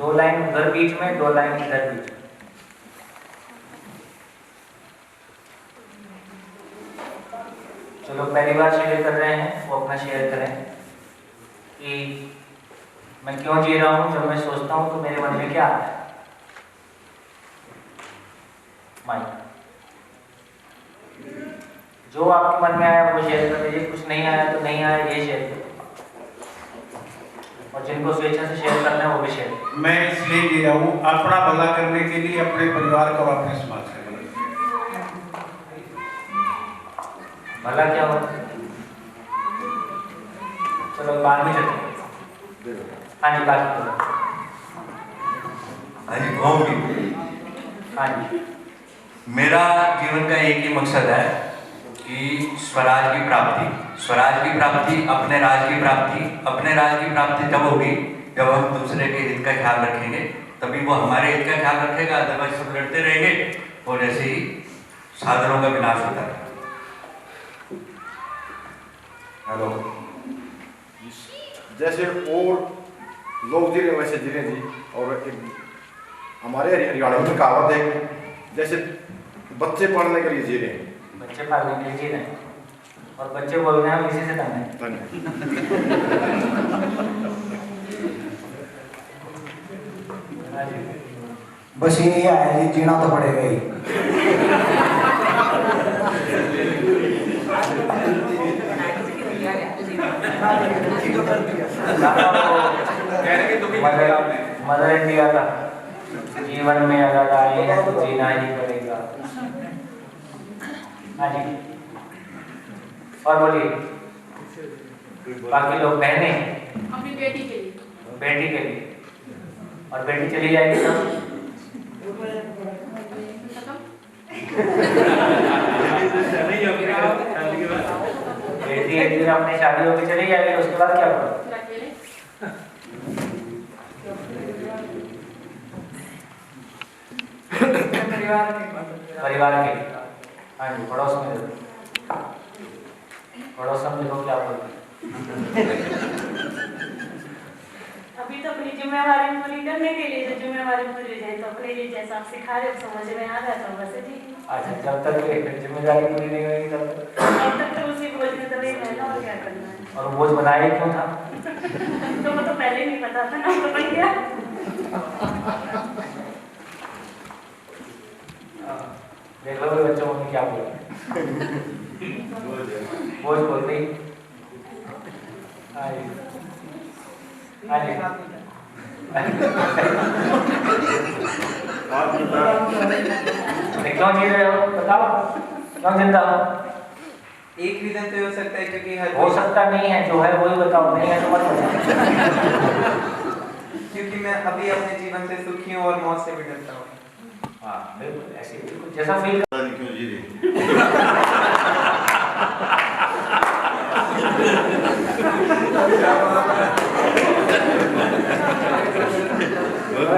2 line उधर बीच में, 2 line इधर बीच में। चलो पहली बार शेयर कर रहे हैं वो अपना शेयर करें कि मैं क्यों जी रहा हूँ। जब मैं सोचता हूँ तो मेरे मन में क्या आता है? माइक। जो आपके मन में आया वो शेयर कर दीजिए, कुछ नहीं आया तो नहीं आया ये शेयर करो, और जिनको स्वेच्छा से शेयर करना है वो भी शेयर करें। मैं इसलिए जी रहा हूँ अपना भला करने के लिए, अपने परिवार का और अपने समाज का भला क्या होता है? चलो बाद में चलते। हाँ जी, बात करो। हाँ जी, हाँ जी। मेरा जीवन का एक ही मकसद है कि स्वराज की प्राप्ति, स्वराज की प्राप्ति, अपने राज की प्राप्ति। अपने राज की प्राप्ति तब होगी जब हम दूसरे के हित का ख्याल रखेंगे, तभी वो हमारे हित का ख्याल रखेगा। अदरवाइज सब लड़ते रहेंगे और ऐसे ही साधनों का विनाश होता है। हेलो, जैसे और लोग जी रहे वैसे जी रहे जी। और एक हमारे हरियाणा में कहावत है, जैसे बच्चे पढ़ने के लिए जी रहे हैं, बच्चे पढ़ने के लिए जी रहे हैं और बच्चे बोल रहे हैं हम इसी से तंग हैं। बस यही है जी, जीना तो पड़ेगा ही। मदर इंडिया का जीवन में अगर आए हैं तो जीना ही पड़ेगा। हाँ जी, और बोलिए बाकी लोग। बहने अपनी बेटी के लिए, बेटी के लिए, और बेटी चली जाएगी तो बेटी एक दिन अपनी शादी होकर चली जाएगी, उसके बाद क्या करोगे? परिवार के। हाँ जी, पड़ोस में, पड़ोस में देखो क्या बोलते हैं। अभी तो अपनी जिम्मेवारी पूरी करने के लिए, जो जिम्मेवारी पूरी हो जाए तो अपने लिए जैसा आप सिखा रहे हो समझ में आ रहा है तो वैसे ठीक। अच्छा, जब तक जिम्मेदारी पूरी नहीं होगी तब तक तो उसी बोझ में तो नहीं रहना, और क्या करना है। और बोझ बनाया क्यों था? तो वो तो पहले नहीं पता था ना, तो बन गया। देख लो बच्चों ने क्या बोला। बोझ बोल रही। हाँ जी, हाँ जी। क्यों जी रहे हो बताओ, क्यों जिंदा हो? एक रीजन तो हो सकता है क्योंकि हो सकता नहीं है, जो है वही बताओ, नहीं है तो मत बताओ। क्योंकि मैं अभी अपने जीवन से सुखी हूँ और मौत से भी डरता हूँ। हाँ बिल्कुल ऐसे बिल्कुल जैसा फील क्यों जी रहे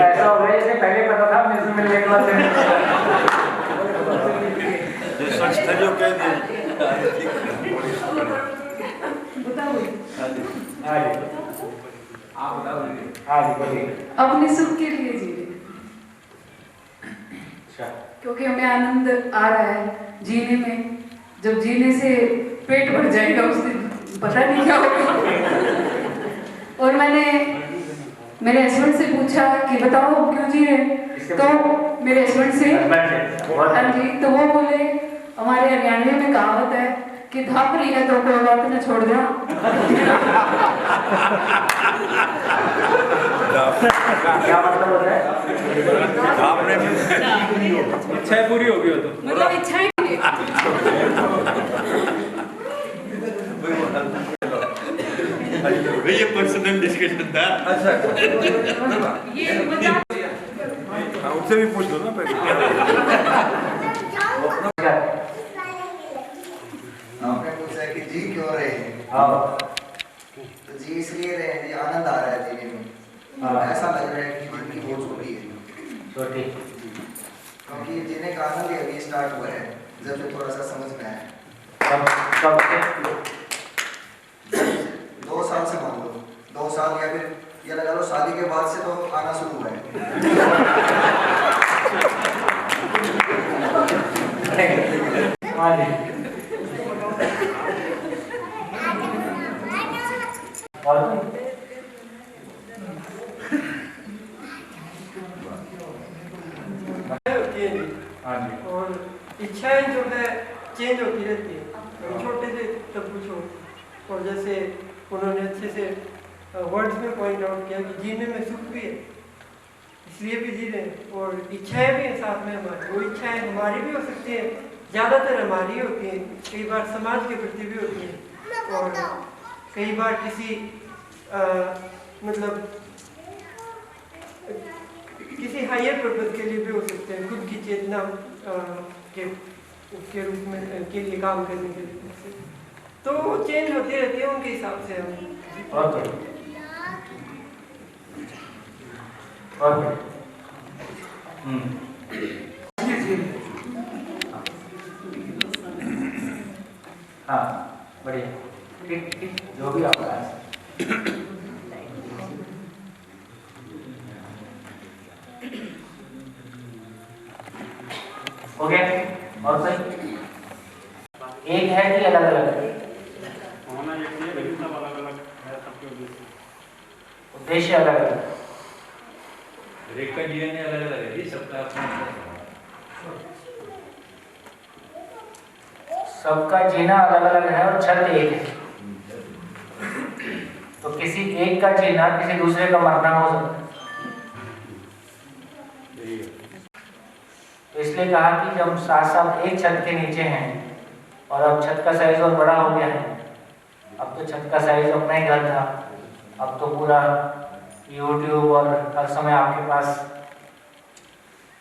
ऐसा हो गया जैसे पहले पता था मेरे से मिलने के बाद सच था जो कह दिया। आप बताओ। हाँ जी बोलिए। अपने सुख के लिए जी रहे, क्योंकि हमें आनंद आ रहा है जीने में। जब जीने से पेट भर जाएगा उस दिन पता नहीं क्या होगा। और मैंने मेरे हस्बैंड से पूछा कि बताओ क्यों जी रहे, तो मेरे हस्बैंड से हाँ जी, तो वो बोले हमारे हरियाणवी में कहावत है कि धाप रही है तो कोई बात न छोड़ देना। क्या मतलब होता है? इच्छा पूरी हो गई हो तो मतलब इच्छाएं ये पर्सनल डिस्कशन था। अच्छा, ये मतलब उनसे भी पूछ लो ना पहले। आपने पूछा कि जी क्यों रहे हैं? हाँ तो जी इसलिए रहे हैं, जी आनंद आ रहा है जीने में। ऐसा लग रहा है कि जीवन की बहुत छोटी है, छोटी, क्योंकि जीने का आनंद ही अभी स्टार्ट हुआ है, जब से थोड़ा सा समझ में आया। कब 2 साल से मान लो, 2 साल या फिर ये लगा लो शादी के बाद से तो आना शुरू हुआ है। हाँ जी। और होती है हाँ जी। और इच्छाएं जो है चेंज होती रहती है। छोटे से तब कुछ और जैसे उन्होंने अच्छे से वर्ड्स में पॉइंट आउट किया कि जीने में सुख भी है, इसलिए भी जी रहे हैं, और इच्छाएं भी हैं साथ में हमारी। वो इच्छाएं हमारी भी हो सकती है, ज़्यादातर हमारी होती हैं, कई बार समाज के प्रति भी होती हैं, और कई बार किसी मतलब किसी हायर पर्पज के लिए भी हो सकते हैं, खुद की चेतना के रूप में के लिए काम करने के लिए। तो चेंज होती रहती है उनके हिसाब से हम। और हाँ बढ़िया, ठीक ठीक, जो भी आपका है। हो गया? और सही एक है कि अलग अलग है? होना ये चाहिए, लेकिन सब अलग अलग है, सबके उद्देश्य अलग अलग, एक का जीवन अलग अलग है जी, सबका अपना सबका जीना अलग अलग है और छत एक है। तो किसी एक का जीना किसी दूसरे का मरना हो सकता है। तो इसलिए कहा कि जब साथ साथ एक छत के नीचे हैं और अब छत का साइज और बड़ा हो गया है, अब तो छत का साइज अपना ही घर था, अब तो पूरा YouTube और हर समय आपके पास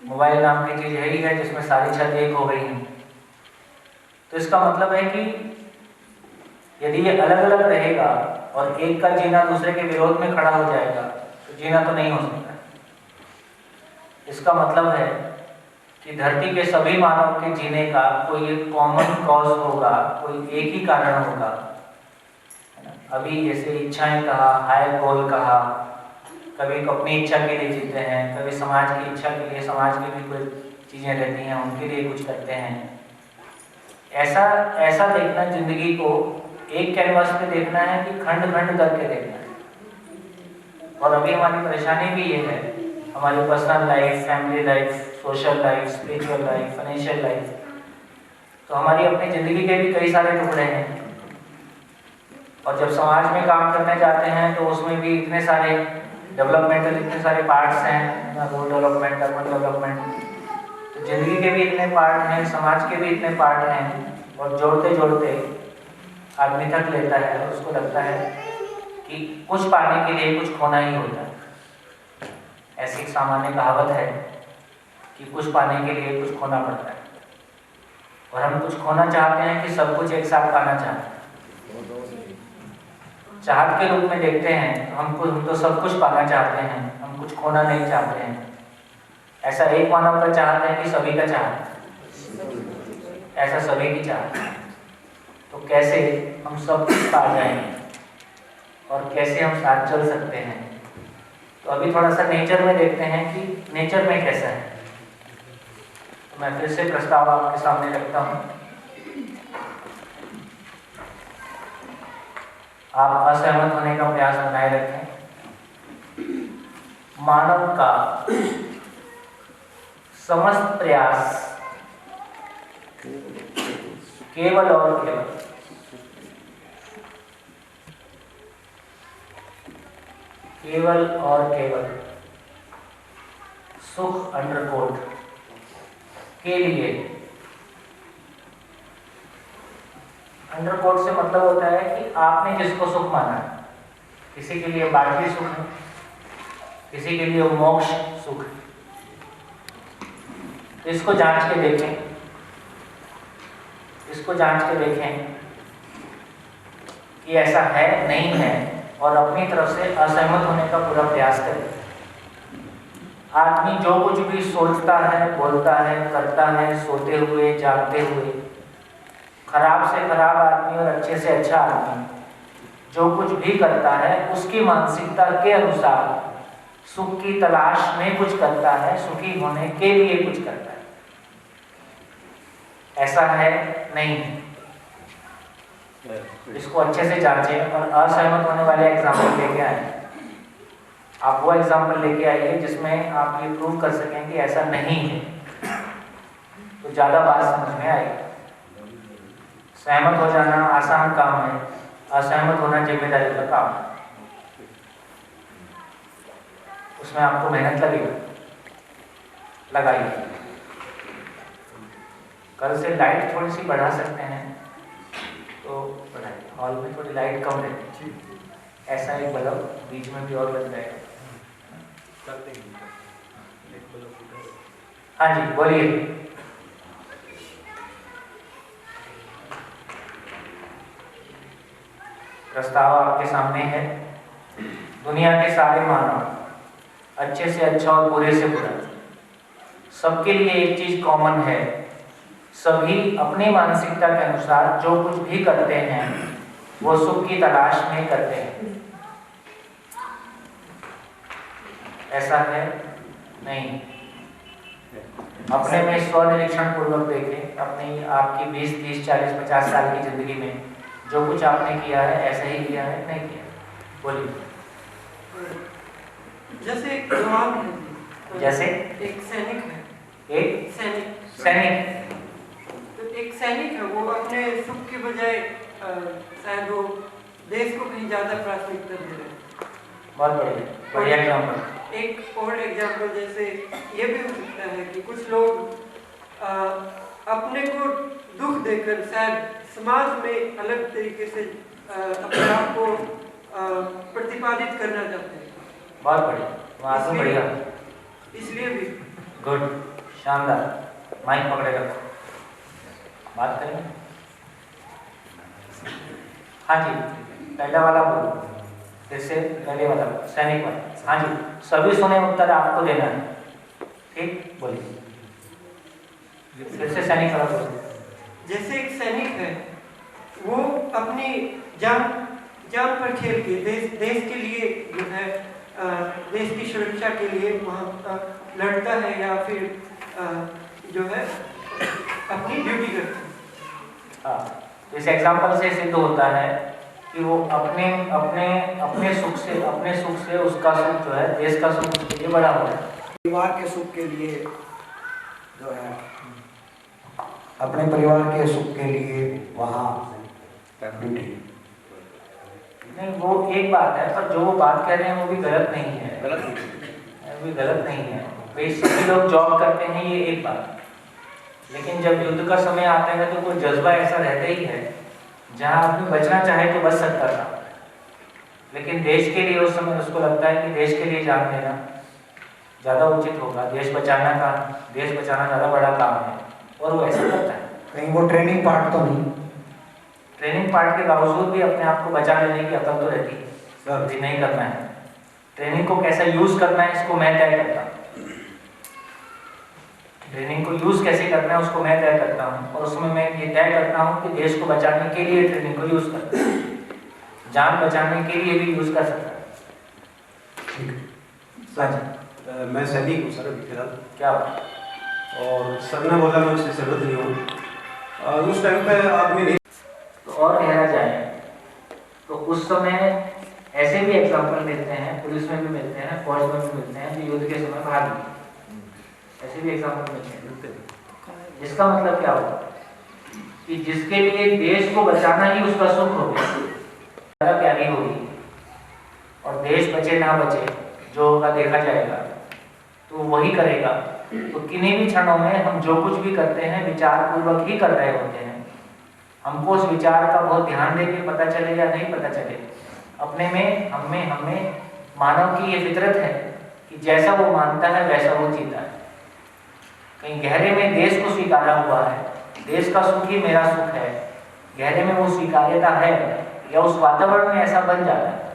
मोबाइल नाम की चीज़ है ही है जिसमें सारी छत एक हो गई है। तो इसका मतलब है कि यदि ये अलग अलग रहेगा और एक का जीना दूसरे के विरोध में खड़ा हो जाएगा तो जीना तो नहीं हो सकता। इसका मतलब है कि धरती के सभी मानव के जीने का कोई एक कॉमन कॉज होगा, कोई एक ही कारण होगा। अभी जैसे इच्छाएं कहा, हायर गोल कहा, कभी अपनी इच्छा के लिए जीते हैं, कभी समाज की इच्छा के लिए, समाज की भी कोई चीज़ें रहती हैं उनके लिए कुछ करते हैं। ऐसा देखना जिंदगी को एक कैनवास पे देखना है कि खंड खंड करके देखना है। और अभी हमारी परेशानी भी ये है, हमारी personal life, family life, social life, spiritual life, financial life, तो हमारी अपनी ज़िंदगी के भी कई सारे टुकड़े हैं। और जब समाज में काम करने जाते हैं तो उसमें भी इतने सारे डेवलपमेंटल इतने सारे पार्ट्स हैं, रूरल डेवलपमेंट, अर्बन डेवलपमेंट, तो ज़िंदगी के भी इतने पार्ट हैं, समाज के भी इतने पार्ट हैं, और जोड़ते जोड़ते आदमी थक लेता है और उसको लगता है कि कुछ पाने के लिए कुछ खोना ही होता है। ऐसी एक सामान्य कहावत है कि कुछ पाने के लिए कुछ खोना पड़ता है, और हम कुछ खोना चाहते हैं कि सब कुछ एक साथ पाना चाहते हैं। चाहत के रूप में देखते हैं हम तो सब कुछ पाना चाहते हैं, हम कुछ खोना नहीं चाहते हैं। ऐसा एक मानव का चाहत है कि सभी का चाहत है, ऐसा सभी की चाहत है। तो कैसे हम सब कुछ पा जाएंगे और कैसे हम साथ चल सकते हैं? तो अभी थोड़ा सा नेचर में देखते हैं कि नेचर में कैसा है। तो मैं फिर से प्रस्ताव आपके सामने रखता हूँ। आप असहमत होने का प्रयास बनाए रखें। मानव का समस्त प्रयास केवल और केवल सुख अंडरकोट के लिए। अंडरकोट से मतलब होता है कि आपने जिसको सुख माना है, किसी के लिए बाहरी सुख है, किसी के लिए मोक्ष सुख है। तो इसको जांच के देखें, कि ऐसा है नहीं है, और अपनी तरफ से असहमत होने का पूरा प्रयास करें। आदमी जो कुछ भी सोचता है, बोलता है, करता है, सोते हुए, जागते हुए, खराब से खराब आदमी और अच्छे से अच्छा आदमी, जो कुछ भी करता है उसकी मानसिकता के अनुसार सुख की तलाश में कुछ करता है, सुखी होने के लिए कुछ करता है। ऐसा है नहीं। इसको अच्छे से जांचें और असहमत होने वाले एग्जाम्पल लेके आए। आप वो एग्जाम्पल लेके आइए जिसमें आप ये प्रूव कर सकें कि ऐसा नहीं है, तो ज़्यादा बात समझ में आएगी। सहमत हो जाना आसान काम है, असहमत होना जिम्मेदारी का काम है। उसमें आपको मेहनत लगेगी, लगाइए। कल से लाइट थोड़ी सी बढ़ा सकते हैं तो बढ़ाइए। हॉल में थोड़ी लाइट कम रहती है, ऐसा एक बल्ब बीच में भी और लग जाएगा। हाँ जी बोलिए। प्रस्ताव आपके सामने है। दुनिया के सारे मानव, अच्छे से अच्छा और बुरे से बुरा, सबके लिए एक चीज कॉमन है, सभी अपनी मानसिकता के अनुसार जो कुछ भी करते हैं वो सुख की तलाश में करते हैं। ऐसा है नहीं। अपने में स्व निरीक्षण पूर्वक देखें, अपनी आपकी 20, 30, 40, 50 साल की जिंदगी में जो कुछ आपने किया है ऐसा ही किया है नहीं किया? बोलिए। जैसे एक जवान है, जैसे एक सैनिक है, एक सैनिक सैनिक तो एक सैनिक है, वो अपने सुख के बजाय शायद वो देश को कहीं ज्यादा प्राथमिकता दे रहे हैं। बहुत बढ़िया एग्जाम्पल। एक और एग्जाम्पल जैसे ये भी हो सकता है कि कुछ लोग अपने को दुख देकर शायद समाज में अलग तरीके से अपने आप को प्रतिपादित करना चाहते हैं। बहुत बढ़िया, आगे बढ़िया, इसलिए भी गुड, शानदार। माइक पकड़े रखो, बात करें। हाँ जी, पहला वाला बोलो, फिर से पहले वाला सैनिक वाला। हाँ जी, सभी सुने उत्तर आपको देना है, ठीक? बोलिए, फिर से सैनिक वाला बोलो। जैसे एक सैनिक है, वो अपनी जान पर खेल के देश के लिए जो है देश की सुरक्षा के लिए वहाँ लड़ता है या फिर जो है अपनी ड्यूटी करता है। हाँ, इस एग्जाम्पल से सिद्ध होता है कि वो अपने सुख से उसका सुख जो है, देश का सुख उसके लिए बड़ा हो है। परिवार के सुख के लिए जो है, अपने परिवार के सुख के लिए वहाँ ड्यूटी। नहीं, वो एक बात है, पर जो वो बात कह रहे हैं वो भी गलत नहीं है, वो भी गलत नहीं है। भाई सभी लोग जॉब करते हैं, ये एक बात, लेकिन जब युद्ध का समय आता है तो कोई जज्बा ऐसा रहता ही है जहाँ आदमी बचना चाहे तो बच सकता था, लेकिन देश के लिए उस समय उसको लगता है कि देश के लिए जान देना ज़्यादा उचित होगा, देश बचाना ज़्यादा बड़ा काम है, और वो ऐसा करता है। कहीं वो ट्रेनिंग पार्ट तो नहीं? ट्रेनिंग पार्ट के बावजूद भी अपने आप को बचा लेने की अकल तो रहती है सर। जी, नहीं करना है। ट्रेनिंग को कैसा यूज करना है इसको मैं तय करता हूँ, ट्रेनिंग को यूज कैसे करना है उसको मैं तय करता हूँ, और उसमें मैं ये तय करता हूँ कि देश को बचाने के लिए ट्रेनिंग को यूज करता हूँ, जान बचाने के लिए भी यूज कर सकता है। मैं सैनिक हूँ सर अभी फिलहाल। क्या बात? और सर ने बोला मैं उससे सहमत नहीं हूँ। उस टाइम पे आदमी नहीं तो और गहरा जाए तो उस समय ऐसे भी एग्जाम्पल मिलते हैं, पुलिस में भी मिलते हैं, फौज में भी मिलते हैं, जो युद्ध के समय भाग लिए, ऐसे भी एग्जाम्पल मिलते हैं। जिसका मतलब क्या होगा कि जिसके लिए देश को बचाना ही उसका सुख हो गया, ज़्यादा प्यारी होगी, और देश बचे ना बचे जो होगा देखा जाएगा, तो वही करेगा। तो किन्हीं भी क्षणों में हम जो कुछ भी करते हैं विचार पूर्वक ही कर रहे होते हैं। हमको उस विचार का बहुत ध्यान देके पता चले या नहीं पता चले, अपने में हमें मानव की ये फितरत है कि जैसा वो मानता है वैसा वो जीता है। कहीं गहरे में देश को स्वीकारा हुआ है, देश का सुख ही मेरा सुख है, गहरे में वो स्वीकार्यता है, या उस वातावरण में ऐसा बन जाता है।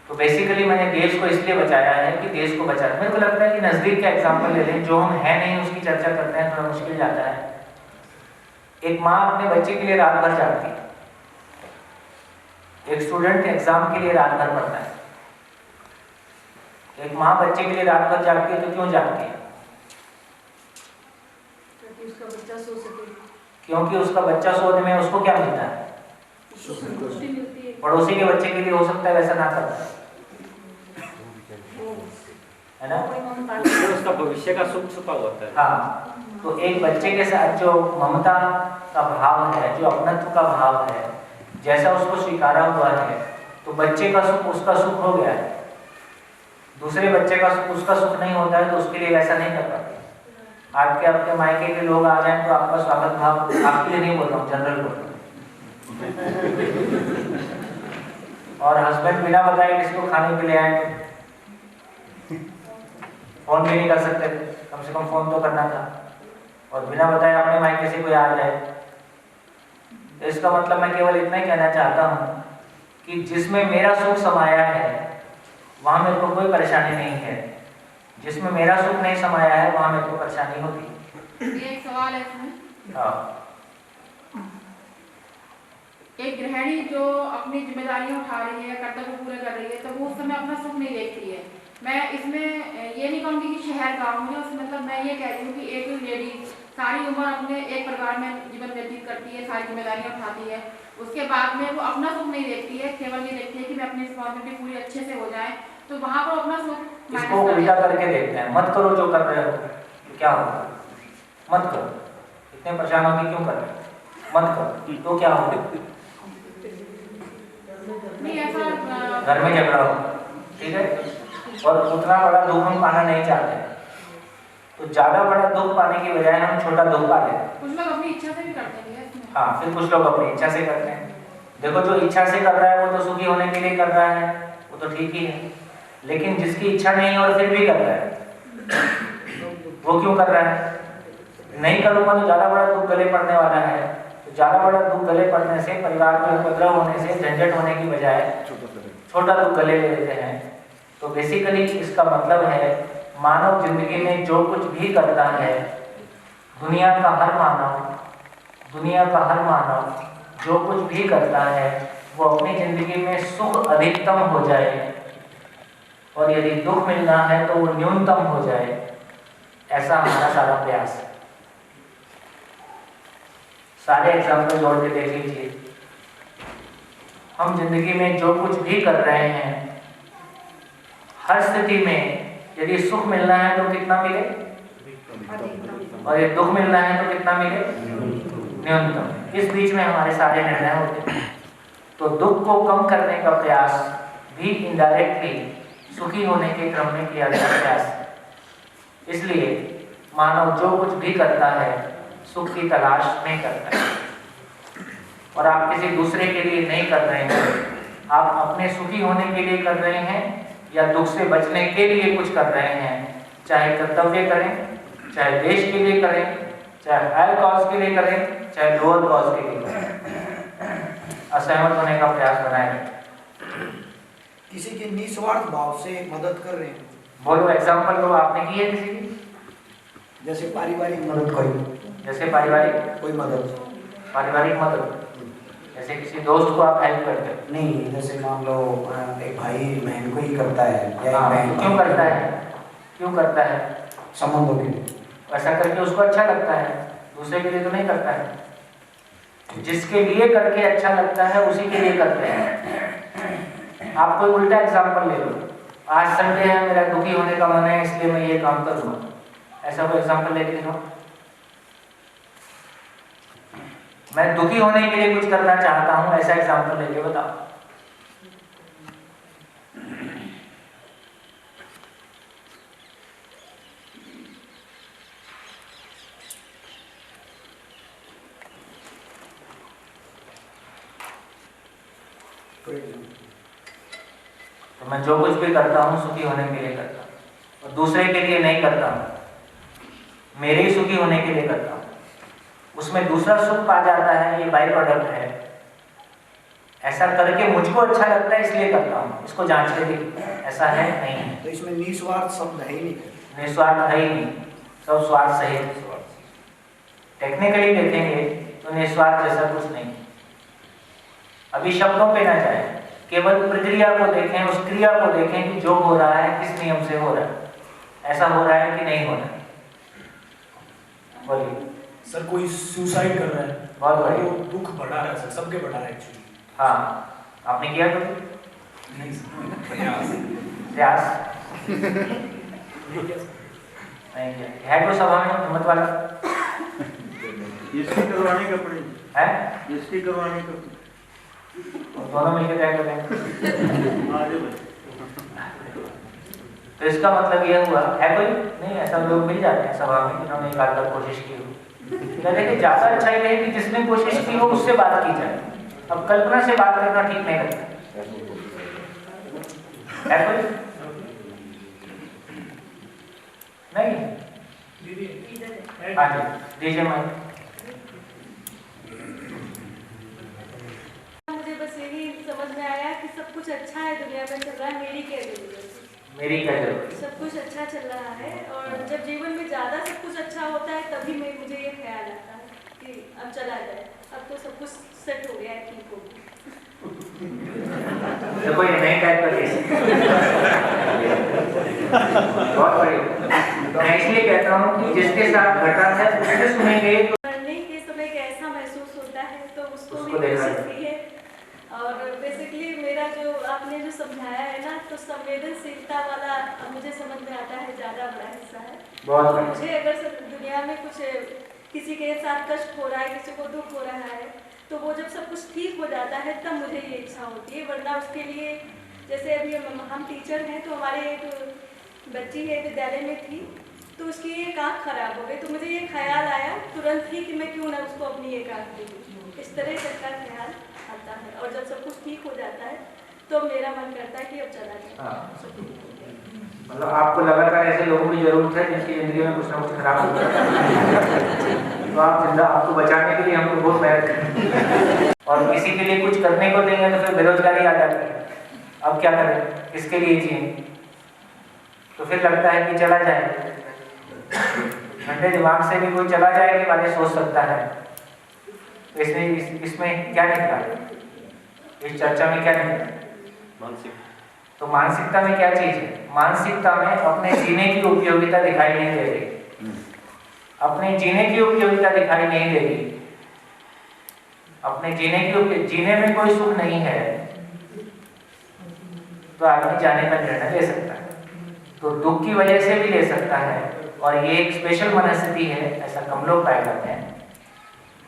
तो बेसिकली मैंने देश को इसलिए बचाया है कि देश को बचाना। मेरे को लगता है कि नजदीक का एग्जाम्पल ले लें, जो हम है नहीं उसकी चर्चा करते हैं, थोड़ा मुश्किल जाता है। एक माँ अपने बच्चे के लिए रात भर जागती है, एक स्टूडेंट एग्जाम के लिए रात भर पढ़ता है, एक माँ बच्चे के लिए रात भर जागती है, तो क्यों जागती है? ताकि उसका बच्चा सो सके। क्योंकि उसका बच्चा सोने में उसको क्या मिलता है? संतुष्टि मिलती है। पड़ोसी के बच्चे के लिए हो सकता है वैसा ना करता है ना? कोई ममता उसका भविष्य का सुख छुपा होता है। हाँ, तो एक बच्चे के साथ जो ममता का भाव है, जो अपनत्व का भाव है, जैसा उसको स्वीकारा हुआ है, तो बच्चे का सुख उसका सुख हो गया है। दूसरे बच्चे का सुख उसका सुख नहीं होता है, तो उसके लिए वैसा नहीं कर पाते। आपके मायके के लोग आ जाएं तो आपका स्वागत भाव, आपके लिए नहीं बोल रहा हूँ, जनरल बोल रहा हूँ। और हस्बैंड बिना बताए किसी को खाने के लिए आए, फोन भी नहीं कर सकते थे, कम से कम फोन तो करना था। और बिना बताए अपने मायके से कोई आ जाए, तो इसका मतलब मैं केवल इतना ही कहना चाहता हूँ कि जिसमें मेरा सुख समाया है वहाँ मेरे को कोई परेशानी नहीं है, जिसमें मेरा सुख नहीं समाया है वहाँ मेरे को परेशानी होती है। ये एक सवाल है इसमें। हाँ, एक गृहिणी जो अपनी जिम्मेदारियां उठा रही है, कर्तव्य पूरे कर रही है, तो वो उस समय अपना सुख नहीं देखती है। मैं इसमें ये नहीं कहूँगी कि शहर गाँव में, उसमें मतलब मैं ये कह रही हूँ कि एक लेडी सारी उम्र अपने एक परिवार में जीवन व्यतीत करती है, सारी जिम्मेदारियां उठाती है, उसके बाद में वो अपना सुख नहीं देखती है, केवल ये देखती है कि मैं अपनी रिस्पॉन्सिबिलिटी पूरी अच्छे से हो जाए, तो वहाँ पर अपना सुख इसको उल्टा करके देखते हैं, मत करो जो कर रहे हो तो क्या होगा, मत करो, इतने परेशान होकर क्यों कर रहे हो, मत करो तो क्या होगा, नहीं ऐसा घर में झगड़ा होगा, ठीक है। और उतना बड़ा दुख हम पाना नहीं चाहते, तो ज्यादा बड़ा दुख पाने की बजाय हम छोटा दुख पा लेते हैं। कुछ लोग अपनी इच्छा से भी करते हैं इसमें। हाँ, फिर कुछ लोग अपनी इच्छा से करते हैं। देखो, जो इच्छा से कर रहा है वो तो सुखी होने के लिए कर रहा है, वो तो ठीक ही है। लेकिन जिसकी इच्छा नहीं और फिर भी कर रहा है, वो क्यों कर रहा है? नहीं करूँगा तो ज़्यादा बड़ा दुख गले पड़ने वाला है, तो ज़्यादा बड़ा दुख गले पड़ने से, परिवार में उपद्रव होने से, झंझट होने की बजाय छोटा दुख गले ले लेते हैं। तो बेसिकली इसका मतलब है, मानव जिंदगी में जो कुछ भी करता है, दुनिया का हर मानव जो कुछ भी करता है वो अपनी जिंदगी में सुख अधिकतम हो जाए, और यदि दुख मिलना है तो वो न्यूनतम हो जाए, ऐसा हमारा सारा प्रयास है। सारे एग्जाम्पल जोड़ के देख लीजिए, हम जिंदगी में जो कुछ भी कर रहे हैं, हर स्थिति में यदि सुख मिलना है तो कितना मिले, और यदि दुख मिलना है तो कितना मिले, न्यूनतम। इस बीच में हमारे सारे निर्णय होते हैं। तो दुख को कम करने का प्रयास भी इनडायरेक्टली सुखी होने के क्रम में किया गया प्रयास है। इसलिए मानव जो कुछ भी करता है सुख की तलाश नहीं करता है, और आप किसी दूसरे के लिए नहीं कर रहे हैं, आप अपने सुखी होने के लिए कर रहे हैं या दुख से बचने के लिए कुछ कर रहे हैं। चाहे कर्तव्य करें, चाहे देश के लिए करें, चाहे हायर कॉज के लिए करें, चाहे लोअर कॉज के लिए करें, असहमत होने का प्रयास बनाए रखें। किसी के निस्वार्थ भाव से मदद कर रहे हैं। बोलो एग्जाम्पल दो, आपने की है किसी की? जैसे पारिवारिक मदद कोई, जैसे पारिवारिक कोई मदद, पारिवारिक मदद, जैसे किसी दोस्त को आप हेल्प करते हो? नहीं, जैसे मान लो एक भाई बहन को ही करता है, या हाँ, बहन क्यों करता है? क्यों करता है? संबंधों के लिए। ऐसा करके उसको अच्छा लगता है, दूसरे के लिए तो नहीं करता है। जिसके लिए करके अच्छा लगता है उसी के लिए करते हैं। आप कोई उल्टा एग्जाम्पल ले लो, आज संडे है, मेरा दुखी होने का मन है इसलिए मैं ये काम करूँगा, ऐसा कोई एग्जाम्पल लेके दिखाओ। मैं दुखी होने के लिए कुछ करना चाहता हूँ, ऐसा एग्जाम्पल लेके बताओ। तो मैं जो कुछ भी करता हूँ सुखी होने के लिए करता हूँ, और दूसरे के लिए नहीं करता हूँ, मेरे ही सुखी होने के लिए करता हूँ। उसमें दूसरा सुख पा जाता है, ये बाई प्रोडक्ट है। ऐसा करके मुझको अच्छा लगता है इसलिए करता हूँ, इसको जांच के देखिए, ऐसा है नहीं है। तो इसमें निस्वार्थ शब्द है ही नहीं, निस्वार्थ है ही नहीं, सब स्वार्थ सहित। टेक्निकली देखेंगे तो निस्वार्थ जैसा कुछ नहीं। अभी शब्दों पे ना जाए, केवल प्रक्रिया को देखें, उस क्रिया को देखें कि जो हो रहा है किस नियम से हो रहा है, ऐसा हो रहा है कि नहीं हो रहा है। बोलिए सर। कोई सुसाइड कर रहा है, बहुत बढ़िया, वो दुख बढ़ा रहा है सर, सबके बढ़ा रहा है एक्चुअली। हाँ, आपने किया तो नहीं सर, प्रयास नहीं किया सर। नहीं किया है। कोई सभा में हिम्मत वाला इसकी करवाने का पड़ेगा है, इसकी करवाने का दोनों मिलकर तय करें। आगे बढ़े। तो इसका मतलब ये हुआ है, कोई नहीं ऐसा लोग मिल जाते हैं सभा में जिन्होंने एक आध बार कोशिश की हो। देखिए ज्यादा अच्छा ये है कि जिसने कोशिश की हो उससे बात की जाए। अब कल्पना से बात करना ठीक नहीं लगता है। कोई नहीं? हाँ जी, दीजिए माइक। मुझे बस यही समझ में आया कि सब कुछ अच्छा है दुनिया में चल रहा है, मेरी क्या जरूरत है? मेरी क्या जरूरत? सब कुछ अच्छा चल रहा है और जब जीवन में ज्यादा सब कुछ अच्छा होता है तभी मुझे ये ख्याल आता है कि अब चला जाए, अब तो सब कुछ सेट हो गया है, ठीक हो गया। देखो ये नहीं टाइप कर बहुत बढ़िया। मैं इसलिए कहता हूँ कि जिसके साथ घटा है उससे सुनेंगे तो मरने के समय कैसा महसूस होता है तो उसको भी देखा कोशिश की है। और बेसिकली मेरा जो आपने जो समझाया है ना, तो संवेदनशीलता वाला मुझे समझ में आता है, ज़्यादा बड़ा हिस्सा है। बहुत और मुझे अगर दुनिया में कुछ किसी के साथ कष्ट हो रहा है, किसी को दुख हो रहा है, तो वो जब सब कुछ ठीक हो जाता है तब मुझे ये इच्छा होती है। वरना उसके लिए जैसे अभी हम टीचर हैं तो हमारे एक बच्ची है विद्यालय में थी, तो उसकी एक आँख खराब हो गई, तो मुझे ये ख्याल आया तुरंत ही कि मैं क्यों ना उसको अपनी एक आँख दे दूँ। इस तरह का ख्याल आता है और जब सब कुछ ठीक हो जाता है तो मेरा मन करता है कि अब चला जाए। मतलब आपको लगातार ऐसे लोगों की जरूरत है जिनकी जिंदगी में कुछ ना कुछ खराब हो जाता है, तो आप जिंदा आपको बचाने के लिए हमको बहुत मेहनत करें और किसी के लिए कुछ करने को देंगे तो फिर बेरोजगारी आ जाती है। अब क्या करें, किसके लिए जिए? तो फिर लगता है कि चला जाए। ठंडे दिमाग से भी कोई चला जाए के बारे सोच सकता है। तो इसमें क्या निकला, इस चर्चा में क्या निकला? मानसिक। तो मानसिकता में क्या चीज है? मानसिकता में अपने जीने की उपयोगिता दिखाई नहीं दे रही, अपने जीने की उपयोगिता दिखाई नहीं दे रही, अपने जीने में कोई सुख नहीं है, तो आदमी जाने का निर्णय ले सकता है। तो दुख की वजह से भी ले सकता है और ये एक स्पेशल मनस्थिति है, ऐसा कम लोग पाए जाते हैं।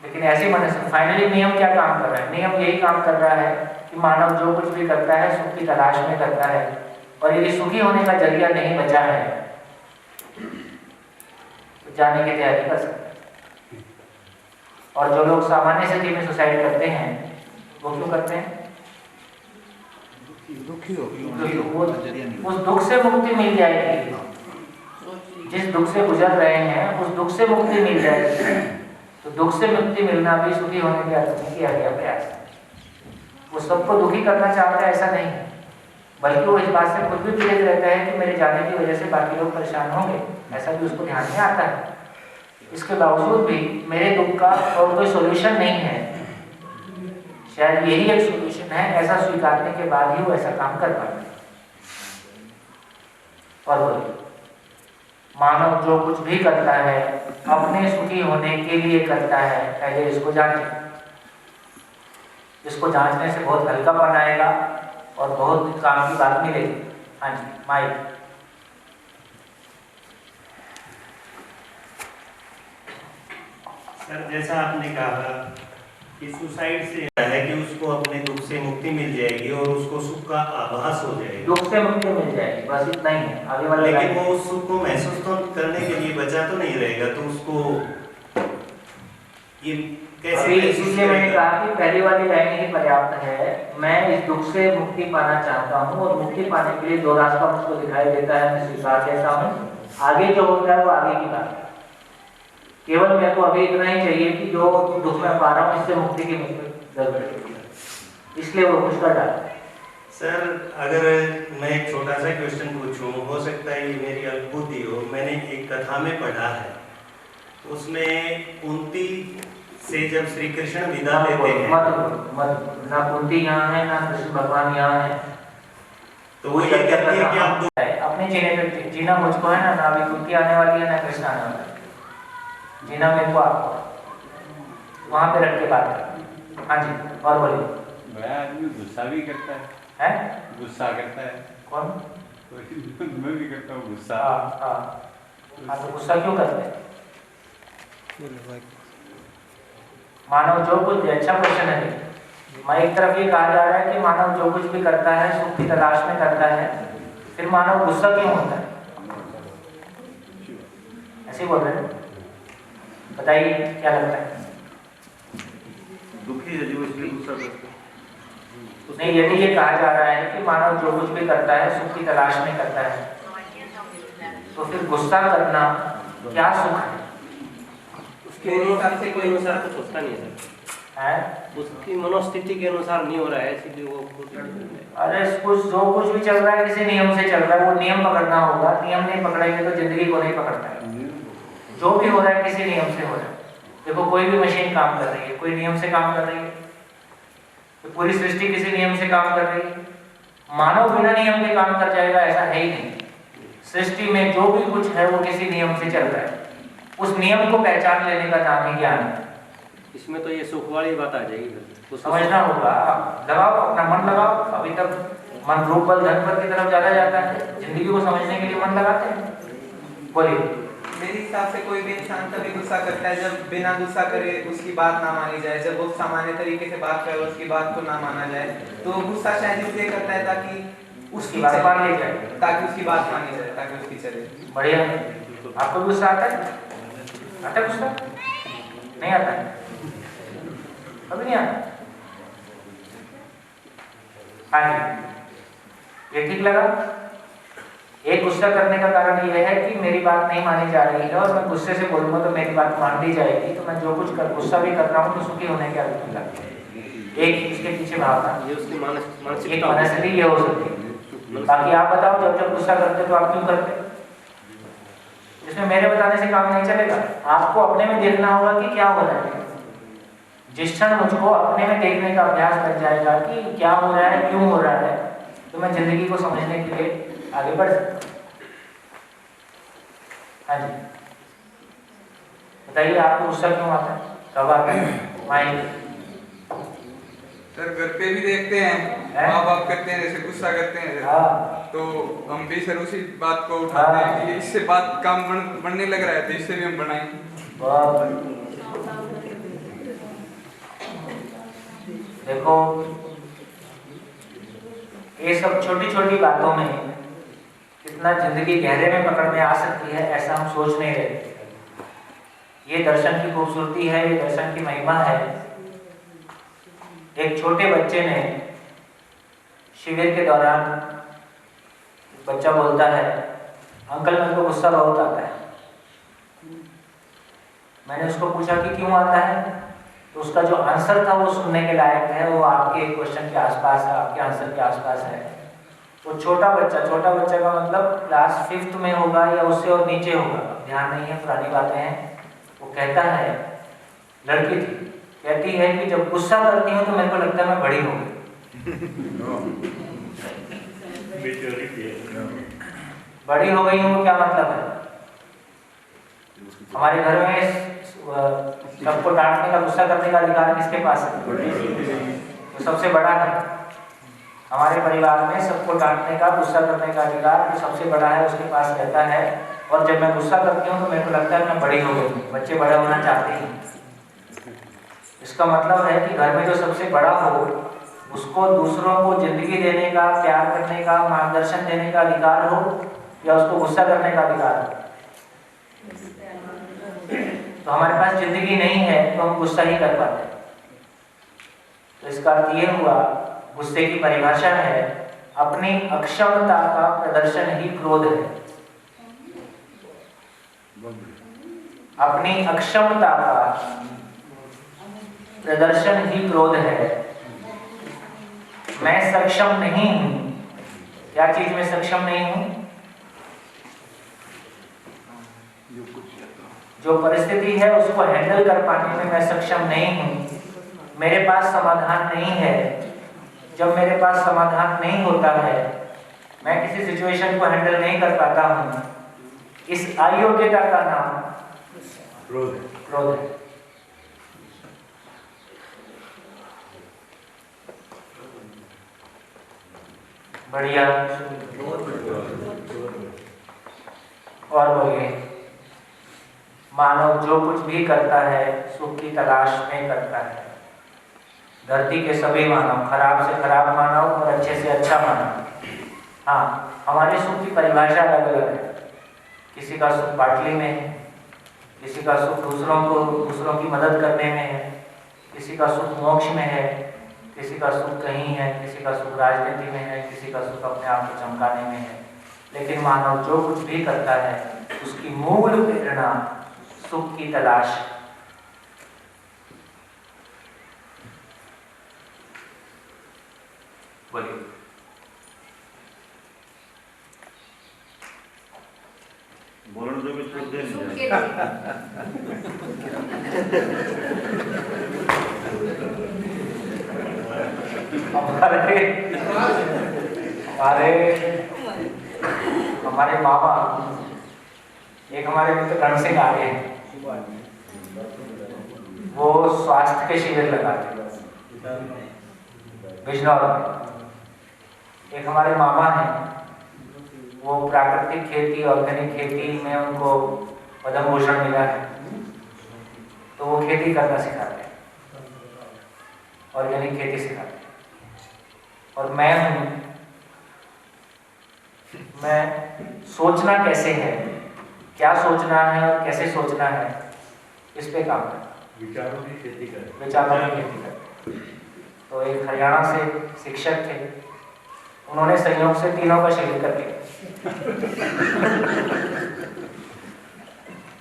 लेकिन ऐसी मनस्थिति फाइनली नियम क्या काम कर रहा है? नियम यही काम कर रहा है कि मानव जो कुछ भी करता है सुख की तलाश में करता है, और यदि सुखी होने का जरिया नहीं बचा है तो जाने की तैयारी कर सकता है। और जो लोग सामान्य स्थिति में सुसाइड करते हैं वो क्यों करते हैं? दुखी हो उस दुख से मुक्ति मिल जाएगी, जिस दुख से गुजर रहे हैं उस दुख से मुक्ति मिल जाएगी। तो दुख से मुक्ति मिलना भी सुखी होने के अर्थ में किया गया प्रयास है। वो सबको दुखी करना चाहता है ऐसा नहीं है, बल्कि वो इस बात से खुद भी पीड़ित रहता है कि मेरे जाने की वजह से बाकी लोग परेशान होंगे, ऐसा भी उसको ध्यान में आता है। इसके बावजूद भी मेरे दुख का और कोई सोल्यूशन नहीं है, शायद यही एक सोल्यूशन है, ऐसा स्वीकारने के बाद ही वो ऐसा काम कर पाता है। और बोलिए, मानव जो कुछ भी करता है अपने सुखी होने के लिए करता है, पहले इसको जांचें। इसको जांचने से बहुत हल्कापन आएगा और बहुत काम की बात मिलेगी। हाँ जी, माइक। सर जैसा आपने कहा कि सुसाइड से है कि उसको अपने दुख से मुक्ति मिल जाएगी और उसको सुख का आभास हो जाएगा। दुख से मुक्ति मिल जाएगी, बस इतना ही है, आगे वाला। लेकिन वो उस सुख को महसूस तो करने के लिए बचा तो नहीं रहेगा, तो उसको ये कैसे? इसलिए मैंने कहा कि पहली वाली लाइन ही पर्याप्त है। मैं इस दुख से मुक्ति पाना चाहता हूँ और मुक्ति पाने के लिए दो रास्ता मुझको दिखाई देता है, मैं स्वीकार करता हूँ। आगे जो होता है वो आगे की बात है। केवल मेरे को अभी इतना ही चाहिए कि जो दुख में पा रहा हूँ इससे मुक्ति की जरूरत है, इसलिए वो कुछ कर डाला। सर अगर मैं एक छोटा सा क्वेश्चन पूछूं, हो सकता है ये मेरी अल्पबुद्धि हो, मैंने एक कथा में पढ़ा है, उसमें कुंती से जब श्री कृष्ण विदा लेते हैं, मत ना कुंती यहाँ है ना कृष्ण भगवान यहाँ है, तो वो ये कहती है कि आप अपने जीने पे जीना मुझको है ना अभी कुंती आने वाली है ना कृष्ण आने वाला है, जीना मेरे को आपको वहाँ पे रख के बात कर। हाँ जी और बोलिए। बड़ा आदमी गुस्सा भी करता है, गुस्सा करता है। कौन? मैं भी करता हूँ गुस्सा। हाँ तो गुस्सा क्यों करते हैं? मानव जो कुछ, अच्छा क्वेश्चन है। मैं एक तरफ ये कहा जा रहा है कि मानव जो कुछ भी करता है सुख की तलाश में करता है, फिर मानव गुस्सा क्यों होता है? ऐसे बोल रहे हैं, बताइए क्या लगता है? दुखी है जो इसलिए गुस्सा करता है। नहीं, यदि ये कहा जा रहा है कि मानव जो कुछ भी करता है सुख की तलाश में करता है, तो फिर गुस्सा करना क्या सुख है? उसके हिसाब से कोई अनुसार तो सोचता नहीं है, उसकी मनोस्थिति के अनुसार नहीं हो रहा है, इसलिए वो खुद। अरे कुछ जो कुछ भी चल रहा है किसी नियम से चल रहा है, वो नियम पकड़ना होगा। नियम नहीं पकड़ेंगे तो जिंदगी को नहीं पकड़ता है। जो भी हो रहा है किसी नियम से हो रहा है। देखो कोई भी मशीन काम कर रही है, कोई नियम से काम कर रही है, तो पूरी सृष्टि किसी नियम से काम कर रही है। मानव बिना नियम के काम कर जाएगा ऐसा है ही नहीं। सृष्टि में जो भी कुछ है वो किसी नियम से चल रहा है। उस नियम को पहचान लेने का नाम ही ज्ञान है। इसमें तो ये सुख वाली बात आ जाएगी, समझना होगा। लगाओ अपना मन लगाओ। अभी तक मन रूप बल धन पर की तरफ ज्यादा जाता है, जिंदगी को समझने के लिए मन लगाते हैं। बोलिए। मेरे हिसाब से कोई भी इंसान तभी गुस्सा करता है जब बिना गुस्सा करे उसकी बात ना मानी जाए, जब वो सामान्य तरीके से बात करे उसकी बात को ना माना जाए। तो गुस्सा शायद इसलिए करता है ताकि उसकी बात मान ली जाए, ताकि उसकी बात मानी जाए, ताकि उसकी चले। बढ़िया। आपको गुस्सा आता है? आता है गुस्सा? नहीं आता है? कभी नहीं आता? हाँ जी, ये ठीक लगा। एक गुस्सा करने का कारण यह है कि मेरी बात नहीं मानी जा रही है और मैं गुस्से से बोलूंगा तो मेरी बात मान ली जाएगी, तो मैं जो कुछ गुस्सा भी कर रहा हूँ तो सुखी होने के आदत लगती है। एक इसके पीछे भावना, एक मनस्थिति ये हो सकती है। बाकी आप बताओ, जब जब गुस्सा करते तो आप क्यों करते? इसमें मेरे बताने से काम नहीं चलेगा। आपको अपने में देखना होगा कि क्या हो रहा है। जिस क्षण मुझको अपने में देखने का अभ्यास कर जाएगा कि क्या हो रहा है, क्यों हो रहा है, तो मैं जिंदगी को समझने के लिए आगे बढ़ सकता। हाँ जी बताइए, आपको गुस्सा क्यों आता है, कब आता है? माइंड सर घर पे भी देखते हैं, माँ बाप करते हैं जैसे गुस्सा करते हैं, तो हम भी सर उसी बात को उठाते हैं कि इससे बात काम बनने लग रहा है तो इससे भी हम बनाएंगे। देखो ये सब छोटी छोटी बातों में कितना जिंदगी गहरे में पकड़ में आ सकती है, ऐसा हम सोच नहीं रहे। ये दर्शन की खूबसूरती है, ये दर्शन की महिमा है। एक छोटे बच्चे ने शिविर के दौरान, बच्चा बोलता है, अंकल मेरे को गुस्सा बहुत आता है। मैंने उसको पूछा कि क्यों आता है, तो उसका जो आंसर था वो सुनने के लायक है। वो आपके क्वेश्चन के आसपास है, आपके आंसर के आसपास है। वो छोटा बच्चा का मतलब क्लास 5th में होगा या उससे और नीचे होगा, ध्यान नहीं है, पुरानी बातें हैं। वो कहता है, लड़की थी, कहती है कि जब गुस्सा करती हूँ तो मेरे को लगता है मैं बड़ी हो गई। बड़ी हो गई हूँ क्या मतलब है? हमारे घर में सबको डांटने का, गुस्सा करने का अधिकार किसके पास है? तो सबसे बड़ा है। हमारे परिवार में सबको डांटने का, गुस्सा करने का अधिकार जो सबसे बड़ा है उसके पास रहता है। और जब मैं गुस्सा करती हूँ तो मेरे को लगता है मैं बड़ी हो गई हूँ। बच्चे बड़े होना चाहते हैं। इसका मतलब है कि घर में जो सबसे बड़ा हो उसको दूसरों को जिंदगी देने का, प्यार करने का, मार्गदर्शन देने का अधिकार हो, या उसको गुस्सा करने का अधिकार हो। तो हमारे पास जिंदगी नहीं है तो हम गुस्सा ही कर पाते हैं। तो इसका अर्थ ये हुआ, गुस्से की परिभाषा है अपनी अक्षमता का प्रदर्शन ही क्रोध है। अपनी अक्षमता का प्रदर्शन ही क्रोध है। मैं सक्षम नहीं हूं, क्या चीज में सक्षम नहीं हूं? जो परिस्थिति है उसको हैंडल कर पाने में मैं सक्षम नहीं हूँ, मेरे पास समाधान नहीं है। जब मेरे पास समाधान नहीं होता है, मैं किसी सिचुएशन को हैंडल नहीं कर पाता हूँ, इस अयोग्यता का नाम क्रोध है। बढ़िया, और बोलिए। मानव जो कुछ भी करता है सुख की तलाश में करता है। धरती के सभी मानव, खराब से खराब मानव और अच्छे से अच्छा मानव। हाँ, हमारे सुख की परिभाषा अलग अलग है। किसी का सुख बाटली में है, किसी का सुख दूसरों की मदद करने में है, किसी का सुख मोक्ष में है, किसी का सुख कहीं है, किसी का सुख राजनीति में है, किसी का सुख अपने आप को चमकाने में है। लेकिन मानव जो कुछ भी करता है उसकी मूल प्रेरणा सुख की तलाश। बोलिए। बोलने जो भी छोड़ दे हमारे मामा, एक हमारे मित्र रण सिंह आर्य हैं, वो स्वास्थ्य के शिविर लगाते बिजनौर में। एक हमारे मामा हैं, वो प्राकृतिक खेती, ऑर्गेनिक खेती में उनको पद्म भूषण मिला है, तो वो खेती करना सिखाते हैं, ऑर्गेनिक खेती सिखाते हैं। और मैं हूँ, मैं सोचना कैसे है, क्या सोचना है और कैसे सोचना है, इस पे काम करता। विचारों की खेती करें। विचारों की खेती करते। तो एक हरियाणा से शिक्षक थे, उन्होंने संयोग से तीनों का शिविर कर लिया।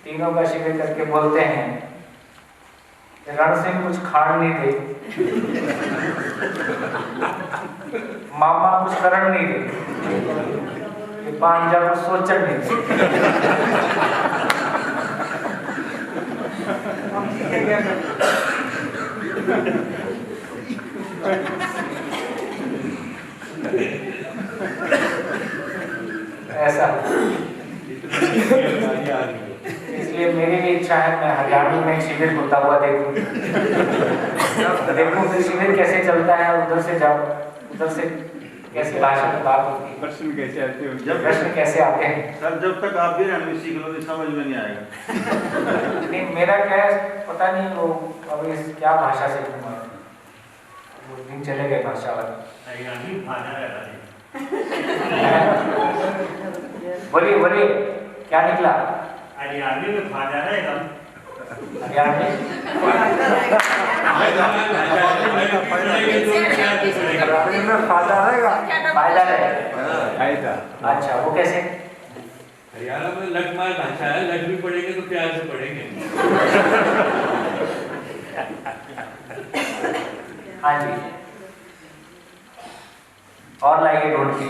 तीनों का शिविर करके बोलते हैं रण सिंह कुछ खान नहीं दे, मामा कुछ करण नहीं दे, पांजा कुछ सोचन नहीं दे। ऐसा इसलिए मेरी भी इच्छा है मैं हरियाणा में शिविर होता हुआ देखूं फिर शिविर कैसे चलता है, उधर से जाओ, उधर से कैसे भाषा में बात होती है, प्रश्न कैसे आते हैं, जब प्रश्न कैसे आते हैं। सर जब तक आप भी रणवीर सीख लो समझ में नहीं आएगा। लेकिन मेरा क्या है पता नहीं, वो अभी क्या भाषा से वो दिन चले गए भाषा वाले। बोलिए बोलिए, क्या निकला? हरियाणवी में फायदा रहेगा। हरियाणवी में फायदा रहेगा, फायदा रहेगा। अच्छा, वो कैसे? हरियाणा में लठमार भाषा है, लठ भी पढ़ेंगे तो प्यार से पढ़ेंगे। हाँ जी, और लाइए ढूंढ के।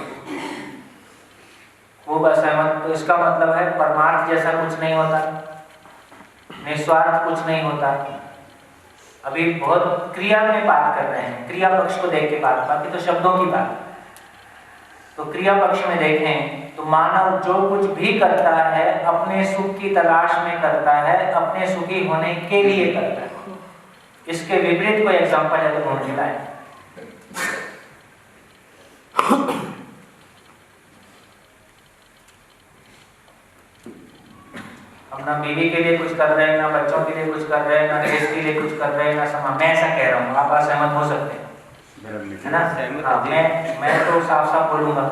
खूब असहमत, तो इसका मतलब है परमार्थ जैसा कुछ नहीं होता, निस्वार्थ कुछ नहीं होता। अभी बहुत क्रिया में बात कर रहे हैं, क्रिया पक्ष को देख के बात, बाकी तो शब्दों की बात। तो क्रिया पक्ष में देखें तो मानव जो कुछ भी करता है अपने सुख की तलाश में करता है, अपने सुखी होने के लिए करता है। इसके विपरीत कोई एग्जाम्पल है तो ढूंढ लाए। हम ना बीवी के लिए कुछ कर रहे हैं, ना बच्चों के लिए कुछ कर रहे हैं, ना देश के लिए कुछ कर रहे हैं, ना समाज। मैं ऐसा कह रहा हूँ, आप असहमत हो सकते हैं, है ना? हाँ, मैं तो साफ साफ बोलूंगा।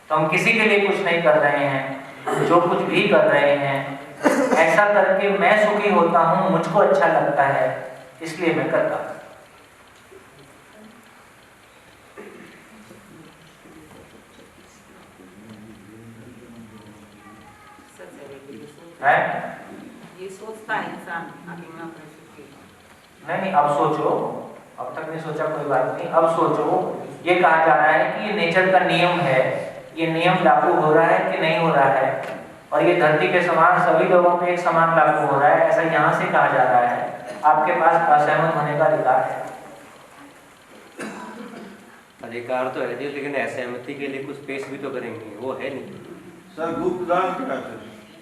तो हम किसी के लिए कुछ नहीं कर रहे हैं, जो कुछ भी कर रहे हैं ऐसा करके मैं सुखी होता हूँ, मुझको अच्छा लगता है, इसलिए मैं करता हूँ। है? ये सोचता है इंसान नहीं, अब सोचो, अब तक नहीं सोचा कोई बात नहीं, अब सोचो। ये कहा जा रहा है कि ये नेचर का नियम है, ये नियम लागू हो रहा है कि नहीं हो रहा है? और ये धरती के समान सभी लोगों पे एक समान लागू हो रहा है, ऐसा यहाँ से कहा जा रहा है। आपके पास असहमत होने का अधिकार है। अधिकार तो है जी, लेकिन असहमति के लिए कुछ पेश भी तो करेंगे, वो है नहीं। सर गुप्तदान क्या है?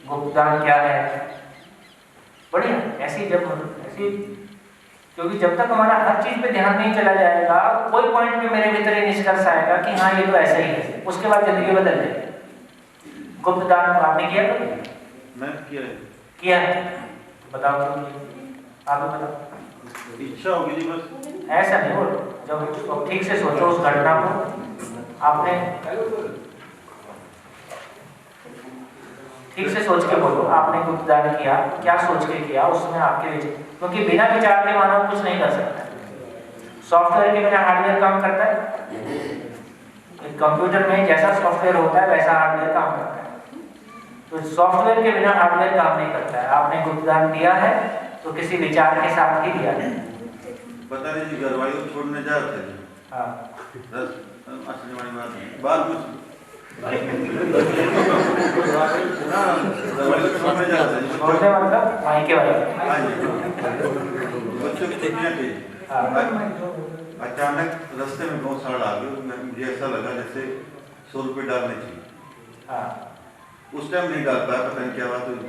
गुप्तदान क्या है? बढ़िया, ऐसी क्योंकि जब तक हमारा हर चीज पे ध्यान नहीं चला जाएगा, कोई पॉइंट पे मेरे भीतर ये निष्कर्ष आएगा कि हाँ ये तो ऐसा ही है, उसके बाद जिंदगी बदल जाएगी। गुप्तदान आपने किया कभी? मैं किया है तो बताओ क्यों किया? आप बताओ। इच्छा होगी जी बस। ऐसा नहीं हो, जब ठीक से सोचो उस घटना को, आपने ठीक से सोच के बोलो, आपने गुप्तदान किया, क्या सोच के किया, उसमें आपके विचार, क्योंकि बिना विचार के मानव कुछ नहीं कर सकता। सॉफ्टवेयर के बिना हार्डवेयर काम करता है? कंप्यूटर में जैसा सॉफ्टवेयर होता है वैसा हार्डवेयर काम करता है, तो सॉफ्टवेयर के बिना हार्डवेयर काम नहीं करता है। आपने गुप्तदान दिया है तो किसी विचार के साथ ही दिया है। पता नहीं जी, घरवाली को छोड़ने जा रहे थे। हाँ, असली वाली बात है, बाद में छोड़ने मतलब मायके वाले। बच्चों की छुट्टियां थी, अचानक रास्ते में बहुत सारा डाल गया, मुझे ऐसा लगा जैसे 100 रुपये डालने चाहिए। उस टाइम नहीं डाल पाया, पता नहीं क्या बात हुई,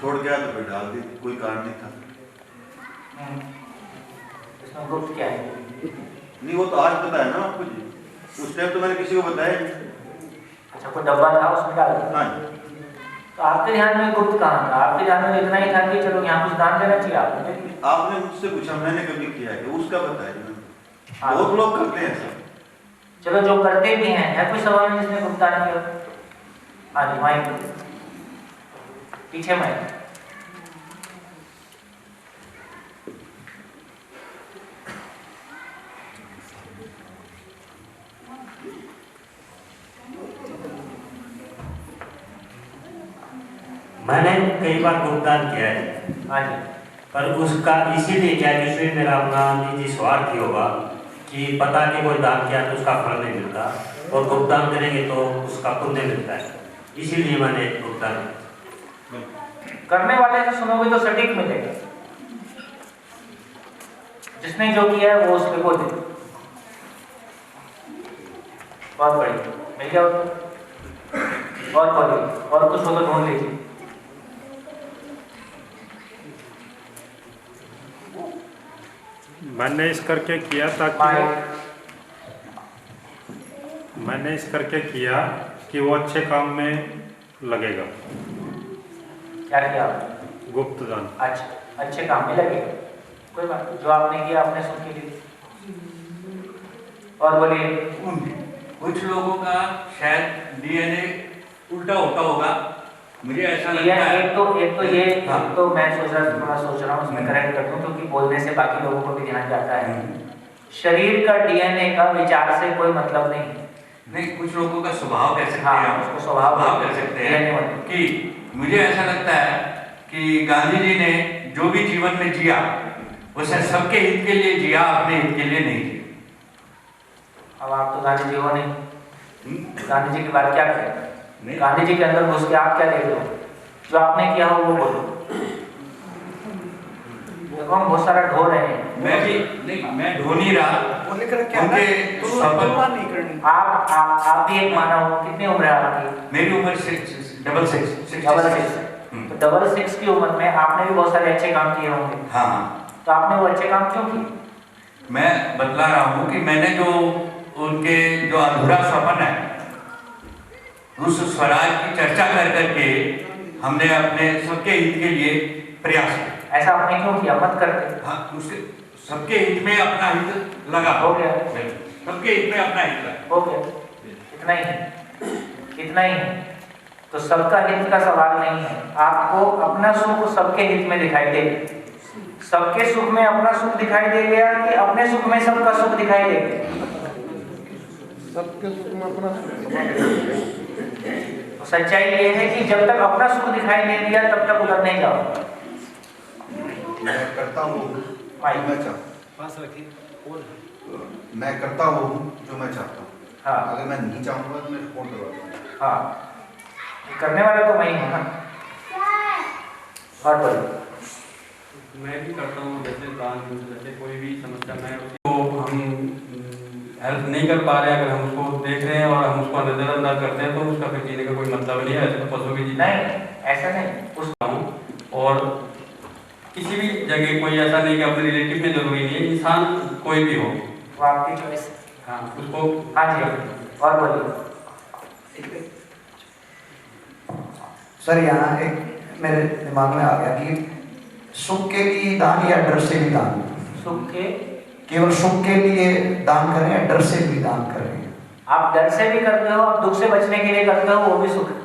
छोड़ गया तो फिर डाल दी, कोई कारण नहीं था। इसमें गुप्त क्या है? नहीं वो तो आज पता है ना आपको जी, उस टाइम तो मैंने किसी को बताया। अच्छा, कोई डब्बा था उसमें डाल दिया? हाँ। तो आपके ध्यान में गुप्त कहाँ था? आपके ध्यान में इतना ही था कि चलो यहाँ कुछ दान देना चाहिए। आपने मुझसे पूछा, मैंने कभी किया है, उसका बताया। बहुत लोग करते हैं सर। चलो जो करते भी हैं, है कोई सवाल में जिसने गुप्तदान किया? हाँ जी, माइक पीछे माइक। मैंने कई बार गुप्तदान किया है। हाँ जी। पर उसका इसीलिए क्या कि उसमें मेरा अपना निजी स्वार्थ ही होगा कि पता कि कोई दान किया तो उसका फल नहीं मिलता, और गुप्तदान करेंगे तो उसका पुण्य मिलता है, इसीलिए मैंने गुप्तदान। करने वाले से सुनोगे तो सटीक मिलेगा, जिसने जो किया है वो उसके को दे। बहुत बढ़िया, मिल गया उत्तर। और कुछ हो तो ढूंढ लीजिए। मैंने इस करके किया मैंने इस करके किया कि वो अच्छे काम में लगेगा। क्या किया? गुप्तदान। अच्छा, अच्छे काम में लगेगा, कोई बात नहीं, जो आपने किया अपने सुख के लिए। और बोलिए। कुछ लोगों का शायद डीएनए उल्टा होता होगा, मुझे ऐसा लगता है। एक तो मैं थोड़ा सोच रहा हूँ उसमें करेक्ट कर दूं, क्योंकि बोलने से बाकी लोगों को भी ध्यान जाता है। शरीर का डीएनए का विचार से कोई मतलब नहीं है। नहीं, कुछ लोगों का स्वभाव कह सकते हैं, उसको स्वभाव कर सकते हैं कि मुझे ऐसा लगता है कि गांधी जी ने जो भी जीवन में जिया उसे सबके हित के लिए जिया, अपने हित के लिए नहीं जिया। अब आप तो गांधी जी हो नहीं, गांधी जी की बात क्या करें? गांधी जी के अंदर घुस के आप क्या देख रहे हो? जो आपने किया हो वो बोलो। देखो हम बहुत सारा ढो रहे हैं। मैं भी नहीं, मैं ढो नहीं रहा। आप भी एक मानव हो। कितनी उम्र है आपकी? मेरी उम्र 666। तो 66 की उम्र में आपने भी बहुत सारे अच्छे काम किए होंगे। हाँ। तो आपने वो अच्छे काम क्यों किए? मैं बतला रहा हूँ कि मैंने जो उनके जो अधूरा सपन है उस स्वराज की चर्चा कर करके हमने अपने सबके हित के लिए प्रयास किया। ऐसा आपने क्यों किया? मत करते। हाँ, उसके सबके हित में अपना हित लगा। हो गया। सबके हित में अपना हित लगा। हो गया, इतना ही है। तो सबका हित का सवाल नहीं है। आपको अपना सुख सबके हित में दिखाई देगा। सबके सुख में अपना सुख दिखाई दे गया कि अपने सुख में सबका सुख दिखाई दे गया? सबके सुख में अपना सुख। तो सच्चाई ये है कि जब तक अपना सुख दिखाई नहीं दिया तब तक उधर नहीं जाओ। मैं करता हूँ मैं चाहता मैं करता हूँ जो मैं चाहता हूँ। हाँ। अगर मैं नहीं चाहूँगा तो मैं रिपोर्ट करवा दूँगा। हाँ, करने वाला तो मैं ही हूँ ना। और बोलिए। मैं भी करता हूँ, जैसे दान, जैसे कोई भी समस्या में उसको हम हेल्प नहीं कर पा रहे हैं, अगर हम उसको देख रहे हैं और हम उसको नजरअंदाज करते हैं तो उसका फिर जीने का कोई मतलब नहीं है। ऐसे तो पशु की जीना नहीं, ऐसा नहीं उसका हूँ। और किसी भी जगह कोई ऐसा नहीं कि अपने रिलेटिव में जरूरी नहीं है, इंसान कोई भी हो, वो आपकी चॉइस। हाँ उसको। हाँ जी, और बोलिए। सर यहाँ एक मेरे दिमाग में आ गया कि सुख के लिए दान या डर से भी दान? सुख के, केवल सुख के लिए दान करें या डर से भी दान करें? आप डर से भी करते हो, आप दुख से बचने के लिए करते हो, वो भी सुख है।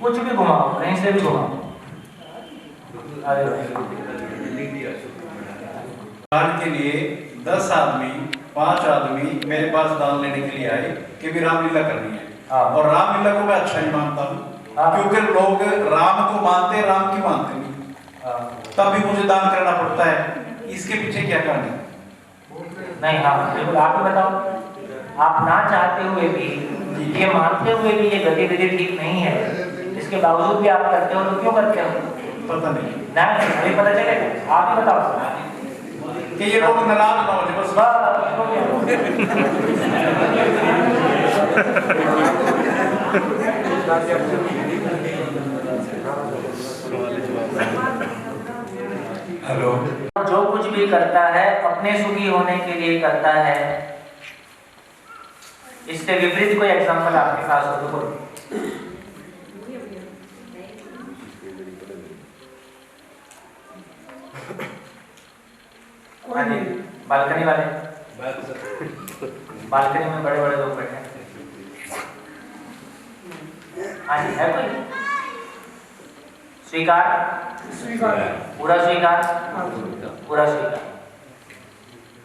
कुछ भी घुमाओ, कहीं से भी घुमाओ। दान के लिए 10 आदमी 5 आदमी मेरे पास दान लेने के लिए आए कि भी रामलीला करनी है। और रामलीला को मैं अच्छा नहीं मानता हूँ, क्योंकि लोग राम को मानते हैं, राम की मानते नहीं। तब भी मुझे दान करना पड़ता है, इसके पीछे क्या कारण है? नहीं, हाँ बिल्कुल, आप ही बताओ। आप ना चाहते हुए भी, ये मानते हुए भी ये गतिविधि ठीक नहीं है, इसके बावजूद भी आप करते हो, तो क्यों करते हो? पता नहीं, नहीं पता चलेगा, आप ही बताओ कि ये लोग नाराज ना हो जाए बस। हेलो। जो कुछ भी करता है अपने सुखी होने के लिए करता है। इससे विपरीत कोई एग्जांपल आपके पास हो तो बोलो। बालकनी वाले, बालकनी में बड़े बड़े लोग बैठे हैं। हाँ जी, है कोई? स्वीकार, पूरा स्वीकार, पूरा स्वीकार।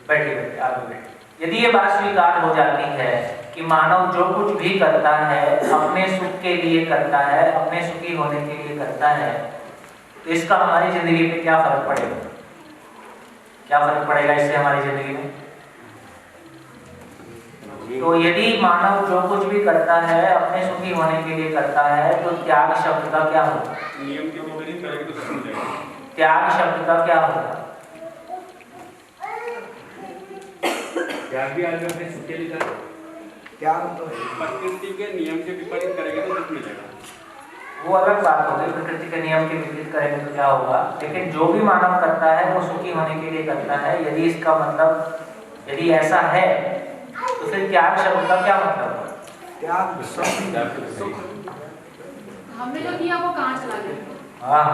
बैठिए बैठिए, आप भी बैठिए। यदि ये बात स्वीकार हो जाती है कि मानव जो कुछ भी करता है अपने सुख के लिए करता है, अपने सुखी होने के लिए करता है, तो इसका हमारी जिंदगी पे क्या फर्क पड़ेगा? क्या फर्क पड़ेगा इससे हमारी जिंदगी में? तो यदि मानव जो कुछ भी करता है अपने सुखी होने के लिए करता है, तो त्याग शब्द का क्या होगा? नियम के विपरीत करेंगे तो सब मिलेगा। त्याग शब्द का क्या होगा? त्याग भी आज अपने सुख के लिए करें। त्याग तो प्रकृति के नियम के विपरीत करेंगे तो कुछ मिलेगा। वो अलग बात होगी, प्रकृति के नियम के विपरीत करेंगे तो क्या होगा। लेकिन जो भी मानव करता है वो सुखी होने के लिए करता है। यदि इसका मतलब, यदि ऐसा है तो फिर त्याग शब्द का क्या मतलब? त्याग हमने जो किया वो कहाँ चला गया? हाँ,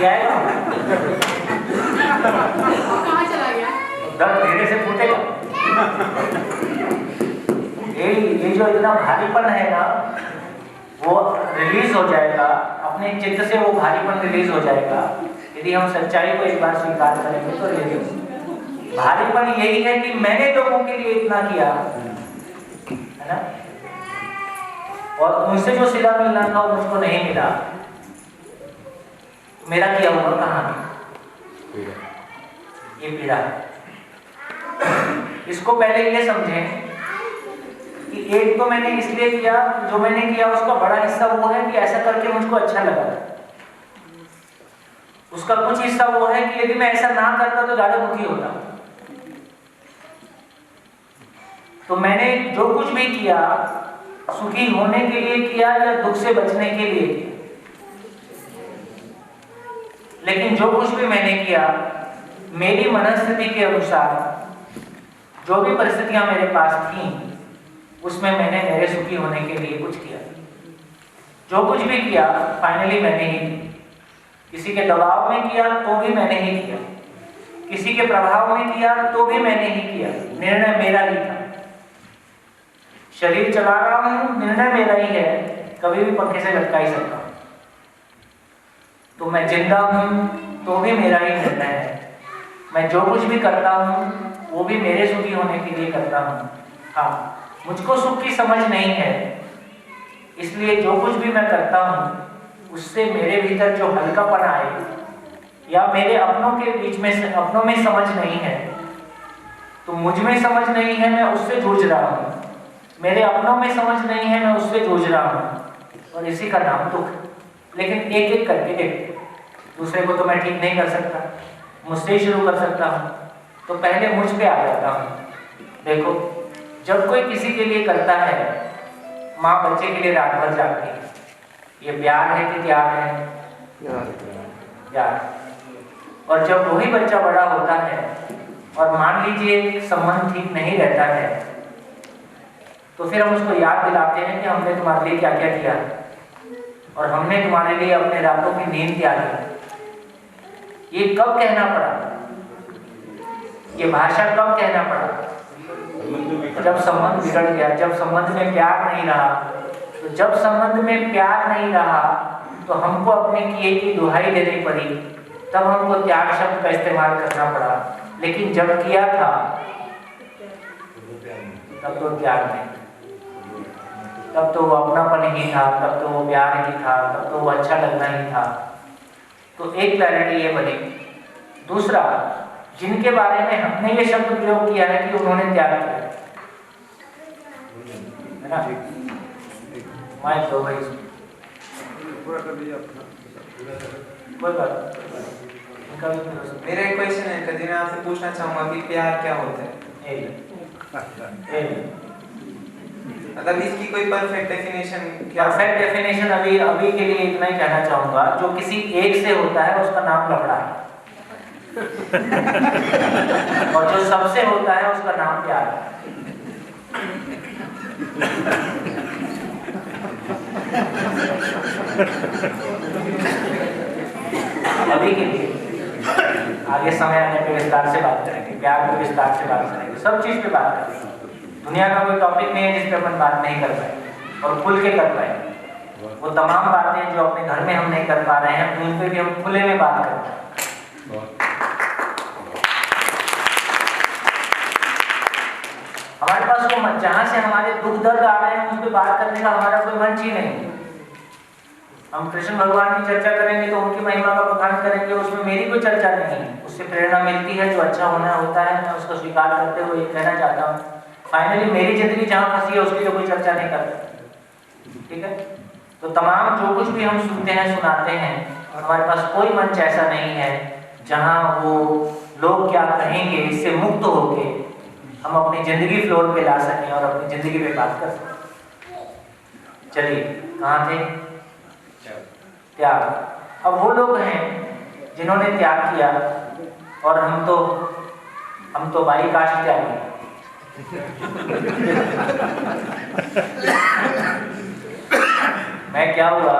आएगा वो कहाँ चला गया? दर्द धीरे से फूटेगा। ये जो इतना भारीपन है ना, वो रिलीज हो जाएगा, अपने चित्त से वो भारीपन रिलीज हो जाएगा यदि हम सच्चाई को एक बार स्वीकार करेंगे तो रिलीज। भारीपन यही है कि मैंने लोगों के लिए इतना किया है ना, और मुझसे जो सिला मिलना था वो मुझको नहीं मिला, मेरा किया हुआ कहाँ? ये पीड़ा है। इसको पहले ये समझें कि एक तो मैंने इसलिए किया, जो मैंने किया उसका बड़ा हिस्सा वो है कि ऐसा करके मुझको अच्छा लगा। उसका कुछ हिस्सा वो है कि यदि मैं ऐसा ना करता तो ज्यादा दुखी होता। तो मैंने जो कुछ भी किया सुखी होने के लिए किया या दुख से बचने के लिए किया। लेकिन जो कुछ भी मैंने किया मेरी मनस्थिति के अनुसार, जो भी परिस्थितियां मेरे पास थी उसमें मैंने मेरे सुखी होने के लिए कुछ किया। जो कुछ भी किया फाइनली मैंने ही किया। किसी के दबाव में किया तो भी मैंने ही किया, किसी के प्रभाव में किया तो भी मैंने ही किया। निर्णय मेरा ही था। शरीर चला रहा हूं, निर्णय मेरा ही है, कभी भी पंखे से लटका ही सकता हूं। तो मैं जिंदा हूं तो भी मेरा ही निर्णय है। मैं जो कुछ भी करता हूं वो भी मेरे सुखी होने के लिए करता हूं। हाँ, मुझको सुख की समझ नहीं है, इसलिए जो कुछ भी मैं करता हूं उससे मेरे भीतर जो हल्कापन आए या मेरे अपनों के बीच में अपनों में समझ नहीं है, तो मुझ में समझ नहीं है, मैं उससे जूझ रहा हूं। मेरे अपनों में समझ नहीं है, मैं उससे जूझ रहा हूं। और और इसी का नाम दुख। लेकिन एक एक करके देख, दूसरे को तो मैं ठीक नहीं कर सकता, मुझसे ही शुरू कर सकता हूँ, तो पहले मुझ पे आ जाता हूँ। देखो, जब कोई किसी के लिए करता है, माँ बच्चे के लिए रात भर जागती है, ये प्यार है कि त्याग है? प्यार। और जब वही बच्चा बड़ा होता है और मान लीजिए संबंध ठीक नहीं रहता है, तो फिर हम उसको याद दिलाते हैं कि हमने तुम्हारे लिए क्या क्या किया और हमने तुम्हारे लिए अपने रातों की नींद त्यागी। ये कब कहना पड़ा? ये भाषा कब कहना पड़ा? जब संबंध बिगड़ गया, जब संबंध में प्यार नहीं रहा। तो जब संबंध में प्यार नहीं रहा तो हमको अपने किए की दुहाई देनी पड़ी, तब हमको त्याग शब्द का इस्तेमाल करना पड़ा। लेकिन जब किया था तब तो त्याग नहीं, तब तो वो अपनापन ही था, तब तो वो प्यार ही था, तब तो वो अच्छा लगना ही था। तो एक क्लैरिटी ये बनी। दूसरा, जिनके बारे में हमने ये शब्द प्रयोग किया है कि उन्होंने त्याग किया, है ना? माइक दो भाई, पूरा कर दिया कोई बात। मेरा एक क्वेश्चन है, कभी मैं आपसे पूछना चाहूंगा कि प्यार क्या होता है? मतलब इसकी कोई परफेक्ट डेफिनेशन क्या? परफेक्ट डेफिनेशन अभी के लिए इतना ही कहना चाहूंगा, जो किसी एक से होता है उसका नाम लफड़ा है और जो सबसे होता है उसका नाम प्यार है। अभी के लिए, आगे समय आने पे विस्तार से बात करेंगे, प्यार पे विस्तार से बात करेंगे, सब चीज पे बात करेंगे। दुनिया का कोई टॉपिक नहीं है जिस पे अपन बात नहीं कर पाए और खुल के कर पाए। वो तमाम बातें जो अपने घर में हम नहीं कर पा रहे हैं, तो उन पे भी हम खुले में बात करते हैं। हमारे पास वो जहां से हमारे दुख दर्द आ रहे हैं उस पर बात करने का हमारा कोई मंच ही नहीं। हम कृष्ण भगवान की चर्चा करेंगे तो उनकी महिमा का बखान करेंगे, उसमें मेरी कोई चर्चा नहीं है। उससे प्रेरणा मिलती है, जो अच्छा होना होता है मैं उसको स्वीकार करते हुए ये कहना चाहता हूँ, फाइनली मेरी जिंदगी जहाँ फंसी है उसकी तो कोई चर्चा नहीं करते। ठीक है? तो तमाम जो कुछ भी हम सुनते हैं, सुनाते हैं, हमारे पास कोई मंच ऐसा नहीं है जहाँ वो लोग क्या कहेंगे इससे मुक्त होके हम अपनी जिंदगी फ्लोर पे ला सकें और अपनी जिंदगी पे बात कर सकें। चलिए, कहाँ थे? त्याग। अब वो लोग हैं जिन्होंने त्याग किया और हम तो बाई काश त्यागी। मैं क्या हुआ,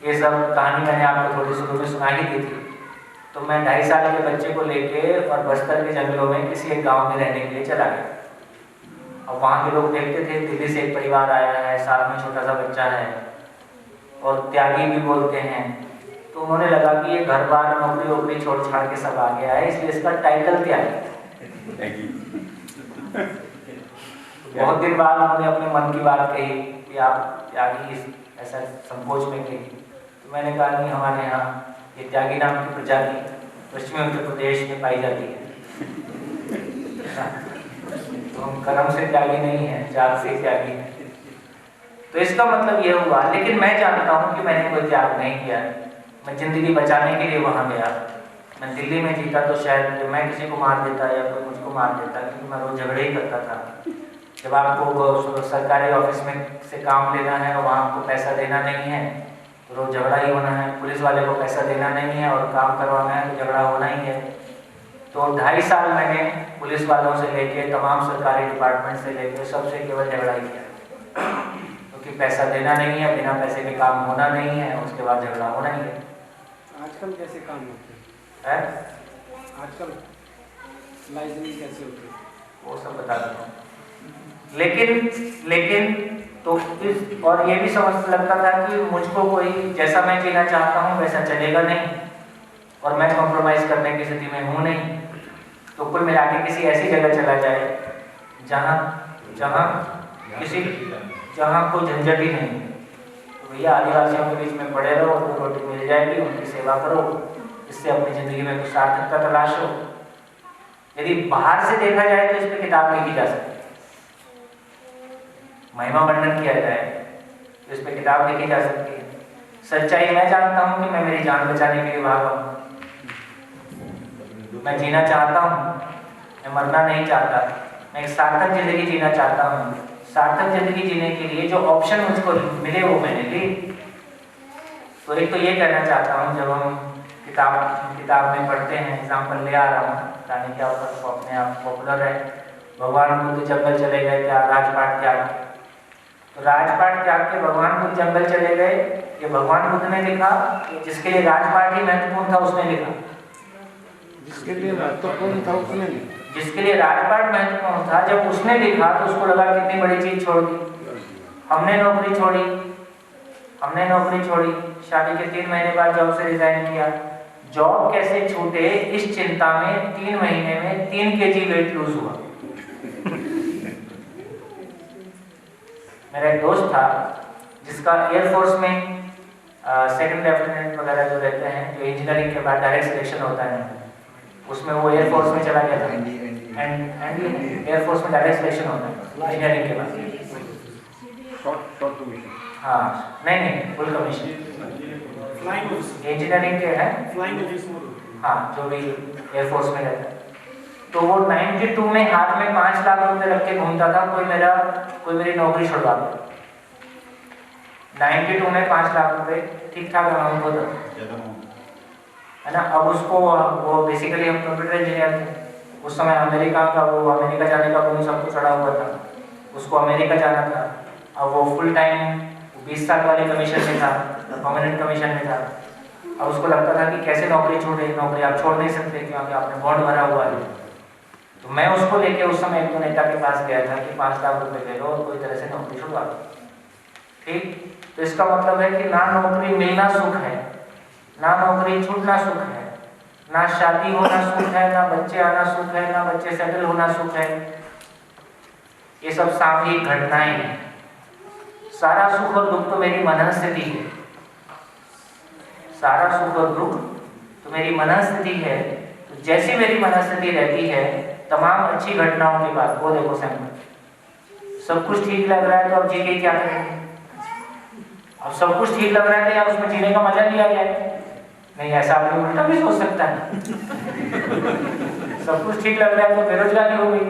ये सब कहानी मैंने आपको थोड़ी शुरू में सुना ही दी थी। तो मैं 2.5 साल के बच्चे को लेके और बस्तर के जंगलों में किसी एक गांव में रहने के लिए चला गया। और वहाँ के लोग देखते थे, दिल्ली से एक परिवार आया है, साथ में छोटा सा बच्चा है और त्यागी भी बोलते हैं। तो उन्होंने लगा कि ये घर बार नौकरी वोकरी छोड़ छाड़ के सब आ गया है, इसलिए इसका टाइटल त्यागी। बहुत दिन बाद उन्होंने अपने मन की बात कही कि आप त्यागी ऐसा संकोच में कही। तो मैंने कहा कि हमारे यहाँ ये त्यागी नाम की प्रजाति पश्चिमी उत्तर प्रदेश में पाई जाती है। तो हम कर्म से त्यागी नहीं है, त्याग से त्यागी है। तो इसका मतलब ये हुआ, लेकिन मैं जानता हूँ कि मैंने कोई त्याग नहीं किया। मैं जिंदगी बचाने के लिए वहाँ गया। मैं दिल्ली में जीता तो शायद मैं किसी को मार देता या कोई मुझको मार देता, क्योंकि मैं रोज झगड़े ही करता था। जब आपको सरकारी ऑफिस में से काम लेना है और वहाँ आपको पैसा देना नहीं है तो रोज झगड़ा ही होना है। पुलिस वाले को पैसा देना नहीं है और काम करवाना है तो झगड़ा होना ही है। तो 2.5 साल मैंने पुलिस वालों से लेके तमाम सरकारी डिपार्टमेंट से लेके सबसे केवल झगड़ा ही किया, क्योंकि पैसा देना नहीं है, बिना पैसे के काम होना नहीं है, उसके बाद झगड़ा होना ही है। आजकल कैसे काम होते हैं? आजकल लाइसेंस कैसे होते हैं? वो सब बता देता हूँ। लेकिन तो इस और ये भी समझ लगता था कि मुझको कोई जैसा मैं जीना चाहता हूँ वैसा चलेगा नहीं और मैं कॉम्प्रोमाइज़ करने की स्थिति में हूँ नहीं। तो कुल मिला के किसी ऐसी जगह चला जाए जहाँ कोई झंझट ही नहीं। तो भैया आदिवासियों के बीच में पड़े रहो, तो रोटी मिल जाएगी, उनकी सेवा करो, इससे अपनी ज़िंदगी में कुछ सार्थकता तलाश हो। यदि बाहर से देखा जाए तो इस पर किताब लिखी जा सकती है, महिमा वर्णन किया जाए, जिस पे किताब लिखी जा सकती है। सच्चाई मैं जानता हूँ कि मैं मेरी जान बचाने के लिए भागा हूँ। मैं जीना चाहता हूँ, मैं मरना नहीं चाहता। मैं एक सार्थक जिंदगी जीना चाहता हूँ। सार्थक जिंदगी जीने के लिए जो ऑप्शन मुझको मिले वो मैंने ली। तो एक तो ये कहना चाहता हूँ, जब हम किताब में पढ़ते हैं, एग्जाम्पल ले आ रहा हूँ ताकि क्या होता है अपने आप पॉपुलर है। भगवान बुद्ध जंगल चले गए, क्या राजपाट त्याग। तो राजपाट त्याग के भगवान बुद्ध जंगल चले गए, ये भगवान बुद्ध ने लिखा, जिसके लिए राजपाट ही महत्वपूर्ण था उसने लिखा। जिसके लिए महत्वपूर्ण था उसने लिखा, जिसके लिए राजपाट महत्वपूर्ण था, जब उसने लिखा तो उसको लगा कितनी बड़ी चीज छोड़ दी। हमने नौकरी छोड़ी, शादी के 3 महीने बाद जॉब से रिजाइन किया। जॉब कैसे छूटे इस चिंता में 3 महीने में 3 kg वेट लूज हुआ। मेरा एक दोस्त था जिसका एयरफोर्स में सेकंड लेफ्टिनेंट वगैरह जो रहते हैं, जो इंजीनियरिंग के बाद डायरेक्ट सिलेक्शन होता है, उसमें वो एयरफोर्स में चला गया था। एयरफोर्स में डायरेक्ट सिलेक्शन होता है इंजीनियरिंग के बाद। शॉर्ट कमीशन, हाँ नहीं फुल कमीशन इंजीनियरिंग के हैं, हाँ जो भी एयरफोर्स में रहता है। तो वो 92 में हाथ में 5 लाख रुपए रख के घूमता था, कोई मेरी नौकरी छुड़वा दे। 92 में 5 लाख रुपए ठीक ठाक अमाउंट होता है ना। अब उसको वो बेसिकली हम कंप्यूटर इंजीनियर थे उस समय। अमेरिका जाने का खून सबको चढ़ा हुआ था, उसको अमेरिका जाना था। अब वो फुल टाइम 20 साल वाले कमीशन में था, परमानेंट कमीशन में था। अब उसको लगता था कि कैसे नौकरी छूटे, नौकरी आप छोड़ नहीं सकते क्योंकि आपने बॉन्ड भरा हुआ है। तो मैं उसको लेके उस समय एक नेता के पास गया था कि 5 लाख रुपए ले लो और कोई तरह से नौकरी छुड़वा दो। ठीक, तो इसका मतलब है कि ना नौकरी मिलना सुख है, ना नौकरी छूटना सुख है, ना शादी होना सुख है, ना बच्चे आना सुख है, ना बच्चे सेटल होना सुख है। ये सब सामयिक घटनाएं हैं। सारा सुख और दुख तो मेरी मनःस्थिति है। सारा सुख और दुख तो मेरी मनःस्थिति है। तो जैसी मेरी मनःस्थिति रहती है, तमाम अच्छी घटनाओं के बाद वो देखो सैम्पल, सब कुछ ठीक लग रहा है तो अब जी के क्या करेंगे। अब सब कुछ ठीक लग रहा है तो यार उसमें जीने का मजा लिया गया नहीं, ऐसा आदमी उल्टा भी सोच सकता है। सब कुछ ठीक लग रहा है तो बेरोजगारी हो गई,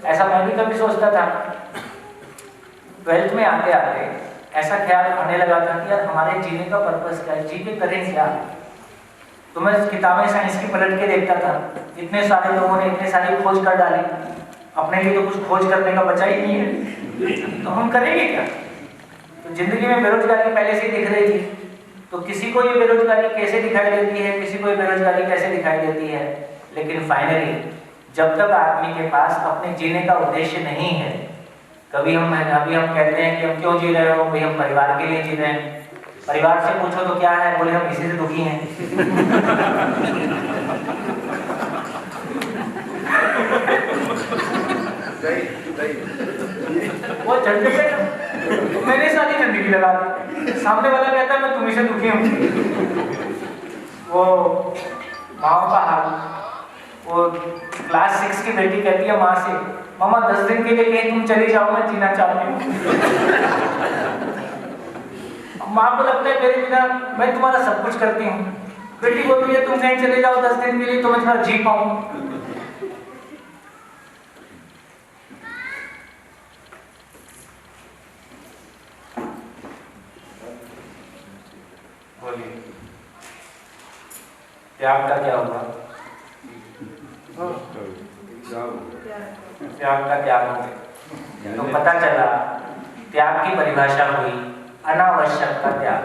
ऐसा मैं भी कभी सोचता था। 12th में आते आते ऐसा ख्याल आने लगा था कि यार हमारे जीने का पर्पस क्या है, जी के करें क्या। तो मैं किताबें साइंस की पलट के देखता था, इतने सारे लोगों ने इतने सारी खोज कर डाली, अपने लिए तो कुछ खोज करने का बचा ही नहीं है, तो हम करेंगे क्या। तो जिंदगी में बेरोजगारी पहले से दिख रही थी, तो किसी को ये बेरोजगारी कैसे दिखाई देती है, किसी को ये बेरोजगारी कैसे दिखाई देती है। लेकिन फाइनली जब तक आदमी के पास अपने जीने का उद्देश्य नहीं है, अभी हम कहते हैं कि हम क्यों जी रहे हो, भाई हम परिवार के लिए जी रहे हैं। परिवार से पूछो तो क्या है, बोले हम इसी से दुखी हैं। वो झंडे पे मैंने सारी जिंदगी लगा दी, सामने वाला कहता है मैं तुम्ही से दुखी हूँ। वो माँ का हाल, वो क्लास 6 की बेटी कहती है माँ से, मामा 10 दिन के लिए कहीं तुम चली जाओ, मैं जीना चाहती हूँ। माँ को लगता है मेरे बिना मैं तुम्हारा सब कुछ करती हूँ। बेटी बोलती है तुम कहीं चले जाओ 10 दिन के लिए तो मैं थोड़ा जी पाऊँ। बोलिए त्याग का क्या होगा? त्याग का त्याग हो गया तो पता चला त्याग की परिभाषा हुई अनावश्यक का त्याग।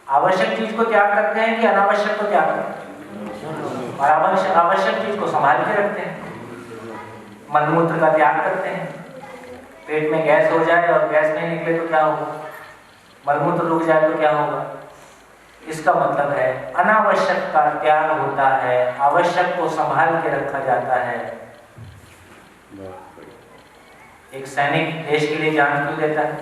आवश्यक चीज को त्याग करते हैं कि अनावश्यक को त्याग करते हैं? और आवश्यक चीज को संभाल के रखते हैं। मलमूत्र का त्याग करते हैं, पेट में गैस हो जाए और गैस नहीं निकले तो क्या होगा, मलमूत्र रुक जाए तो क्या होगा। इसका मतलब है अनावश्यक का त्याग होता है, आवश्यक को संभाल के रखा जाता है। एक सैनिक देश के लिए जान क्यों देता है?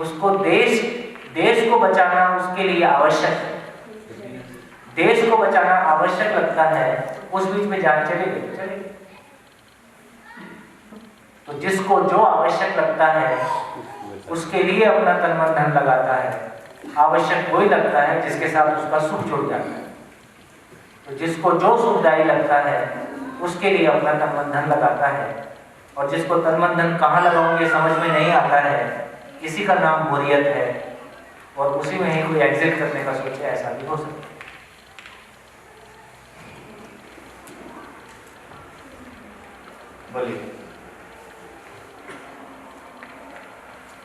उसको देश को बचाना उसके लिए आवश्यक है। देश देश को बचाना आवश्यक लगता है, उस बीच में जान चलेगी तो चलेगी। तो जिसको जो आवश्यक लगता है उसके लिए अपना तन मन धन लगाता है। आवश्यक वही लगता है जिसके साथ उसका सुख जुड़ जाता है। तो जिसको जो सुखदायी लगता है उसके लिए अपना तन मन धन लगाता है। और जिसको तन मन धन कहाँ लगाऊंगे समझ में नहीं आता है, किसी का नाम बोरियत है और उसी में ही कोई एग्जिट करने का सोचे, ऐसा भी हो सकता है। बोलिए।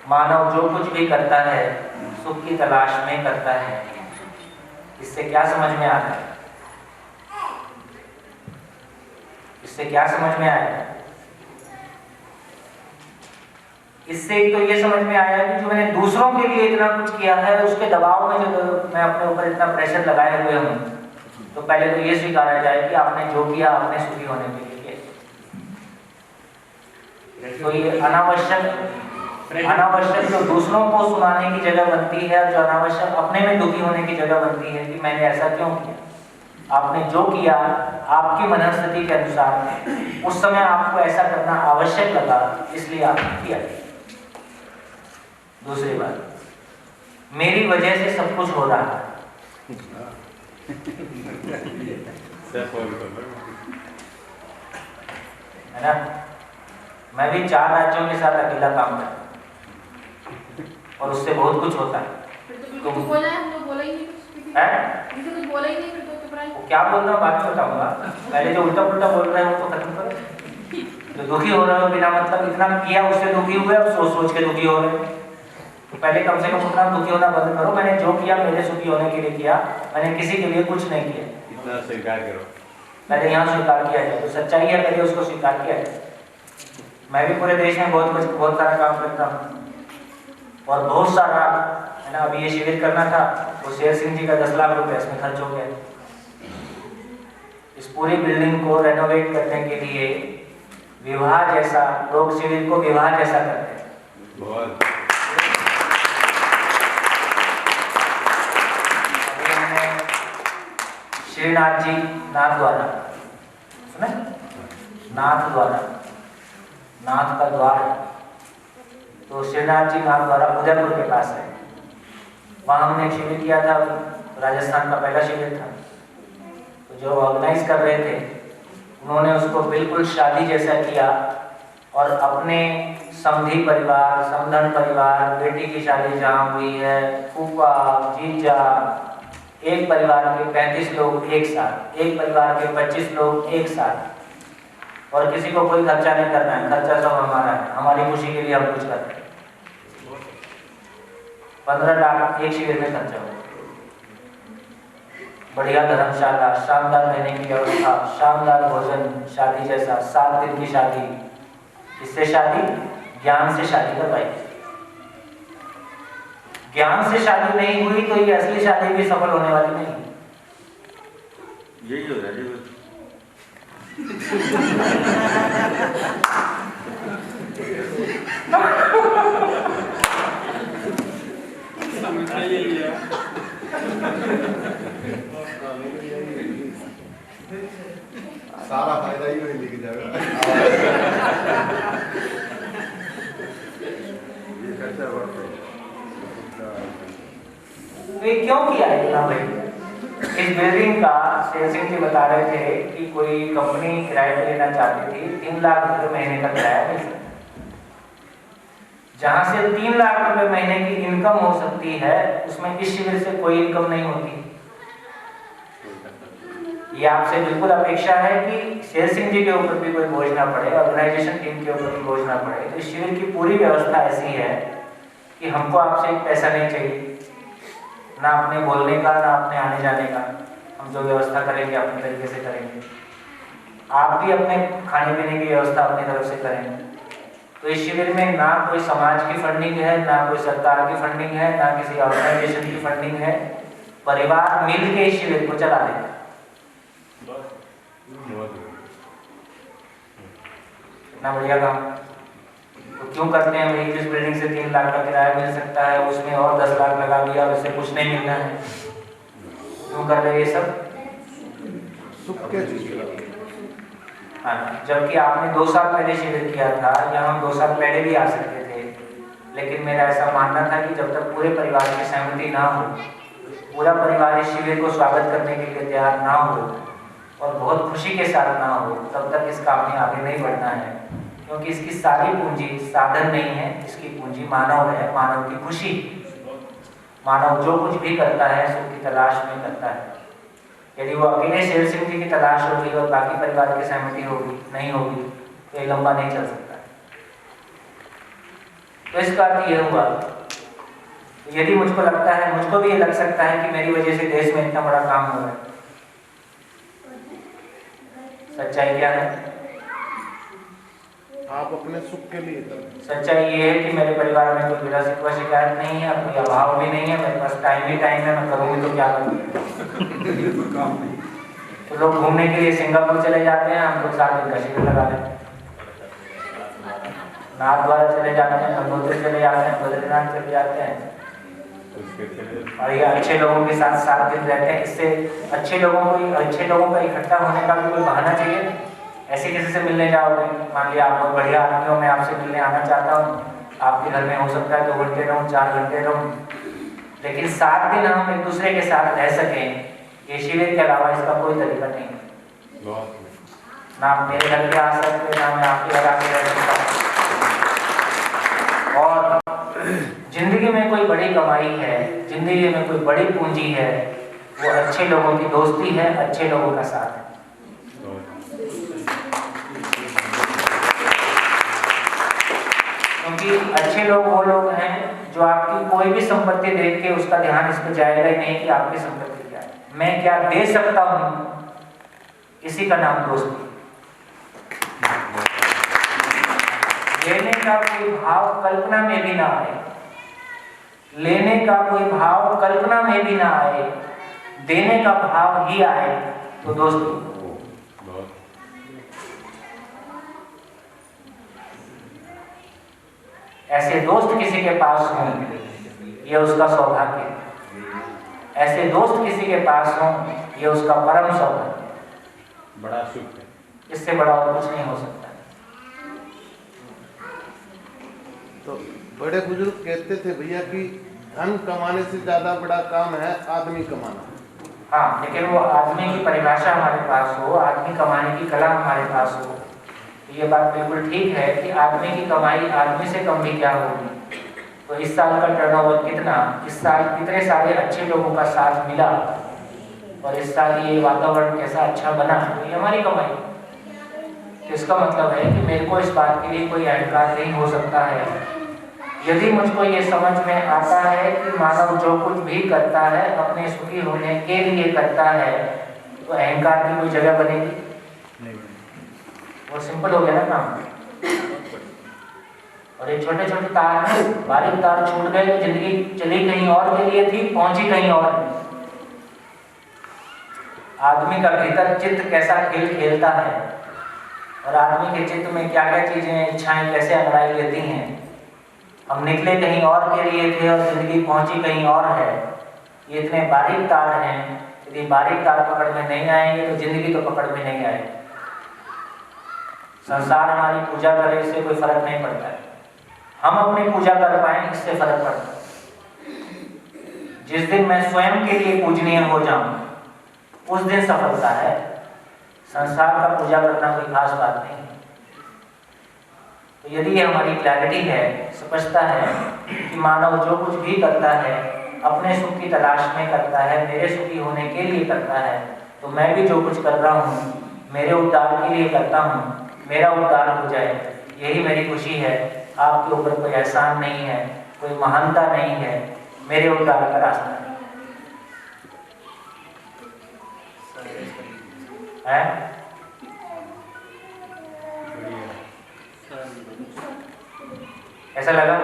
मानव जो कुछ भी करता है सुख की तलाश में करता है। इससे क्या समझ में आता है? इससे क्या समझ में आया? इससे एक तो ये समझ में आया कि जो मैंने दूसरों के लिए इतना कुछ किया है उसके दबाव में जो मैं अपने ऊपर इतना प्रेशर लगाए हुए हूँ, तो पहले तो ये स्वीकारा जाए कि आपने जो किया आपने सुखी होने के लिए किया। तो ये अनावश्यक जो दूसरों को सुनाने की जगह बनती है, जो अनावश्यक अपने में दुखी होने की जगह बनती है कि मैंने ऐसा क्यों किया। आपने जो किया आपकी मनस्थिति के अनुसार उस समय आपको ऐसा करना आवश्यक लगा, इसलिए आपने किया। दूसरी बात, मेरी वजह से सब कुछ हो रहा है ना। मैं भी 4 राज्यों के साथ अकेला काम करता हूँ और उससे बहुत कुछ होता है। तो बोला ही नहीं कुछ बोला ही नहीं, वो क्या बोल रहा हूँ बाद में बताऊंगा। पहले जो उल्टा पुल्टा बोल रहे हो तो खत्म करो। जो दुखी हो रहे हो बिना मतलब इतना किया उससे दुखी हुए, अब सोच सोच के दुखी हो रहे हो। तो पहले कम से कम उतना दुखी होना बंद करो। मैंने जो किया मेरे सुखी होने के लिए किया, मैंने किसी के लिए कुछ नहीं किया। इतना स्वीकार करो, पहले यहाँ स्वीकार किया जाए। तो सच्चाई है, पहले उसको स्वीकार किया जाए। मैं भी पूरे देश में बहुत सारा काम करता हूँ और बहुत सारा है ना। अभी ये शिविर करना था, वो शेर सिंह जी का 10 लाख रुपए इसमें खर्च हो गया। इस पूरी बिल्डिंग को रेनोवेट करने के लिए विवाह जैसा, लोग शिविर को विवाह जैसा करते हैं। बहुत श्रीनाथ जी नाथ द्वारा सुने, नाथ द्वारा, नाथ का द्वार है। तो श्रीनाथ जी नाथ द्वारा उदयपुर के पास है। वहाँ हमने एक शिविर किया था, राजस्थान का पहला शिविर था। तो जो ऑर्गेनाइज कर रहे थे उन्होंने उसको बिल्कुल शादी जैसा किया और अपने समधी परिवार, समधन परिवार, बेटी की शादी जहाँ हुई है, फूफा, जीजा, एक परिवार के 35 लोग एक साथ, एक परिवार के 25 लोग एक साथ। और किसी को कोई खर्चा नहीं करना है, खर्चा सब हमारा है, हमारी खुशी के लिए हम कुछ करते हैं। 15 लाख एक शिविर में खर्चा हुआ। बढ़िया धर्मशाला, शानदार रहने की व्यवस्था, शानदार भोजन, शादी जैसा 7 दिन की शादी। इससे शादी, ज्ञान से शादी करवाई। ज्ञान से शादी नहीं हुई तो ये असली शादी भी सफल होने वाली नहीं। यही हो रहा है। सारा फायदा ही वही लेके जाएगा। ये खर्चा बढ़ता है। तो ये क्यों किया है इतना भाई? इस बिल्डिंग का शेर सिंह जी बता रहे थे कि कोई कंपनी किराए पे लेना चाहती थी, 3 लाख रुपए महीने का किराया मिल सकता। जहां से 3 लाख रुपए महीने की इनकम हो सकती है, उसमें इस शिविर से कोई इनकम नहीं होती। ये आपसे बिल्कुल अपेक्षा है कि शेर सिंह जी के ऊपर भी कोई बोझ ना पड़े, ऑर्गेनाइजेशन टीम के ऊपर भी बोझ ना पड़े। तो इस शिविर की पूरी व्यवस्था ऐसी है कि हमको आपसे एक पैसा नहीं चाहिए, ना अपने बोलने का, ना अपने आने जाने का। हम जो व्यवस्था करेंगे अपने तरीके से करेंगे। आप भी अपने खाने पीने की व्यवस्था अपनी तरफ से करेंगे। तो इस शिविर में ना कोई समाज की फंडिंग है, ना कोई सरकार की फंडिंग है, ना किसी ऑर्गेनाइजेशन की फंडिंग है। परिवार मिल के इस शिविर को चला देगा। इतना बढ़िया काम तो क्यों करते हैं भाई? जिस बिल्डिंग से 3 लाख का किराया मिल सकता है उसमें और 10 लाख लगा दिया और उससे कुछ नहीं मिलना है, क्यों कर रहे ये सब? सुख के लिए। हाँ, जबकि आपने 2 साल पहले शिविर किया था, या हम 2 साल पहले भी आ सकते थे, लेकिन मेरा ऐसा मानना था कि जब तक पूरे परिवार की सहमति ना हो, पूरा परिवार इस शिविर को स्वागत करने के लिए तैयार ना हो और बहुत खुशी के साथ ना हो, तब तक इस काम में आगे नहीं बढ़ना है। क्योंकि इसकी सारी पूंजी साधन नहीं है, इसकी पूंजी मानव है, मानव की खुशी। मानव जो कुछ भी करता है सुख की तलाश में करता है। यदि वो अकेले शेर सिंह जी की तलाश होगी और बाकी परिवार की सहमति होगी नहीं होगी, तो ये लंबा नहीं चल सकता। तो इसका अर्थ यह हुआ, यदि मुझको लगता है, मुझको भी ये लग सकता है कि मेरी वजह से देश में इतना बड़ा काम हो रहा है। सच्चाई क्या है? आप अपने सुख के लिए करें। सच्चाई ये है कि मेरे परिवार में कोई गिला शिकवा शिकायत नहीं है, कोई अभाव भी नहीं है, मेरे पास टाइम ही टाइम है, मैं करूँगी तो क्या करूँगी। तो लोग घूमने के लिए सिंगापुर चले जाते हैं, हम लोग 7 दिन का शिविर लगा लेते हैं। नाथद्वारा चले जाते हैं, गंगोत्री चले जाते हैं, बद्रीनाथ चले जाते हैं, और ये अच्छे लोगों के साथ 7 दिन रहते हैं। इससे अच्छे लोगों का इकट्ठा होने का भी कोई बहाना चाहिए। ऐसे किसी से मिलने जाओगे, मान लिया आप बहुत बढ़िया आदमी हो, मैं आपसे मिलने आना चाहता हूँ, आपके घर में हो सकता है 2 घंटे रहूँ, 4 घंटे रहूँ, लेकिन 7 दिन हम एक दूसरे के साथ रह सकें, ये शिविर के अलावा इसका कोई तरीका नहीं है। ना आप मेरे घर पे आ सकते, ना मैं आपके घर आके रह सकता। और जिंदगी में कोई बड़ी कमाई है, जिंदगी में कोई बड़ी पूंजी है, वो अच्छे लोगों की दोस्ती है, अच्छे लोगों का साथ है। क्योंकि अच्छे लोग वो लोग हैं जो आपकी कोई भी संपत्ति देख के उसका ध्यान इस पर जाएगा ही नहीं कि आपकी संपत्ति क्या है, मैं क्या दे सकता हूं, इसी का नाम दोस्ती। लेने का कोई भाव कल्पना में भी ना आए, लेने का कोई भाव कल्पना में भी ना आए, देने का भाव ही आए, तो दोस्ती। ऐसे दोस्त किसी के पास हों, ये उसका सौभाग्य है। ऐसे दोस्त किसी के पास हों, ये उसका परम सौभाग्य है, बड़ा सुख है। इससे बड़ा और कुछ नहीं हो सकता। तो बड़े बुजुर्ग कहते थे भैया कि धन कमाने से ज्यादा बड़ा काम है आदमी कमाना। हाँ, लेकिन वो आदमी की परिभाषा हमारे पास हो, आदमी कमाने की कला हमारे पास हो, ये बात बिल्कुल ठीक है कि आदमी की कमाई आदमी से कम भी क्या होगी। तो इस साल का टर्नओवर कितना, इस साल कितने सारे अच्छे लोगों का साथ मिला, और इस साल ये वातावरण कैसा अच्छा बना, तो ये हमारी कमाई। तो इसका मतलब है कि मेरे को इस बात के लिए कोई अहंकार नहीं हो सकता है। यदि मुझको ये समझ में आता है कि मानव जो कुछ भी करता है अपने सुखी होने के लिए करता है, तो अहंकार की कोई जगह बनेगी? वो सिंपल हो गया ना काम। और ये छोटे छोटे तार हैं, बारीक तार छूट गए तो जिंदगी चली कहीं और के लिए थी, पहुंची कहीं और। आदमी का भीतर चित्त कैसा खेल खेलता है, और आदमी के चित्त में क्या क्या चीजें, इच्छाएं कैसे अंगड़ाई लेती हैं। हम निकले कहीं और के लिए थे और जिंदगी पहुंची कहीं और है। ये इतने बारीक तार हैं, यदि बारीक तार पकड़ में नहीं आएंगे तो जिंदगी तो पकड़ में नहीं आएगी। संसार हमारी पूजा करे इससे कोई फर्क नहीं पड़ता है, हम अपनी पूजा कर पाए इससे फर्क पड़ता है। जिस दिन मैं स्वयं के लिए पूजनीय हो जाऊं, उस दिन सफलता है। संसार का पूजा करना कोई खास बात नहीं है। तो यदि ये हमारी क्लैरिटी है, स्पष्टता है कि मानव जो कुछ भी करता है अपने सुख की तलाश में करता है, मेरे सुखी होने के लिए करता है, तो मैं भी जो कुछ कर रहा हूँ मेरे उद्धार के लिए करता हूँ, मेरा उद्धार हो जाए, यही मेरी खुशी है। आपके ऊपर कोई एहसान नहीं है, कोई महानता नहीं है, मेरे उद्धार का रास्ता है। ऐसा लगा?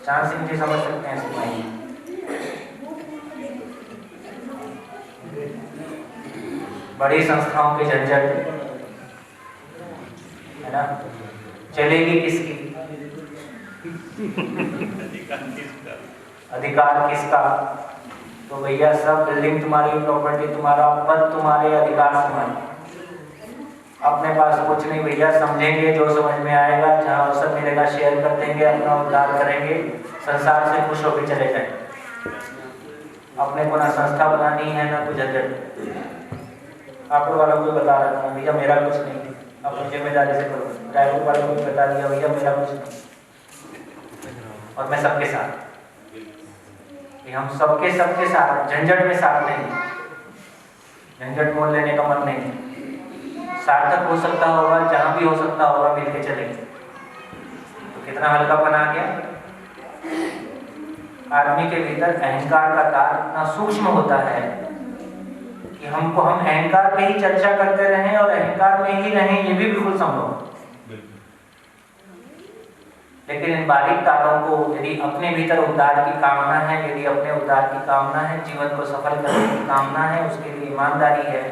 चांद सिंह जी समझ सकते हैं इसको? बड़ी संस्थाओं के झंझट है ना, चलेगी किसकी, अधिकार किसका, तो भैया सब बिल्डिंग तुम्हारी, प्रॉपर्टी तुम्हारा, पद तुम्हारे, अधिकार तुम्हारे, अपने पास कुछ नहीं भैया। समझेंगे जो समझ में आएगा, जहाँ अवसर मिलेगा शेयर कर देंगे, अपना उद्धार करेंगे, संसार से खुश होकर चले जाएंगे। अपने को ना संस्था बनानी है ना कुछ झंझट। आप लोग वालों को बता रहा हूँ भैया मेरा कुछ नहीं, अपनी जिम्मेदारी से करो। ड्राइवर वालों को भी बता दिया भैया मेरा कुछ नहीं, और मैं सबके साथ, हम सबके साथ, झंझट में साथ नहीं, झंझट मोल लेने का मन नहीं। सार्थक हो सकता होगा, जहां भी हो सकता होगा मिलके चलेंगे। तो कितना हल्कापन आ गया। आदमी के भीतर अहंकार का तार इतना सूक्ष्म होता है कि हम अहंकार पे ही चर्चा करते रहें और अहंकार में ही रहें, ये भी बिल्कुल संभव। लेकिन इन बारीक तारों को यदि अपने भीतर उद्धार की कामना है, यदि अपने उद्धार की कामना है, जीवन को सफल करने की कामना है, उसके लिए ईमानदारी है,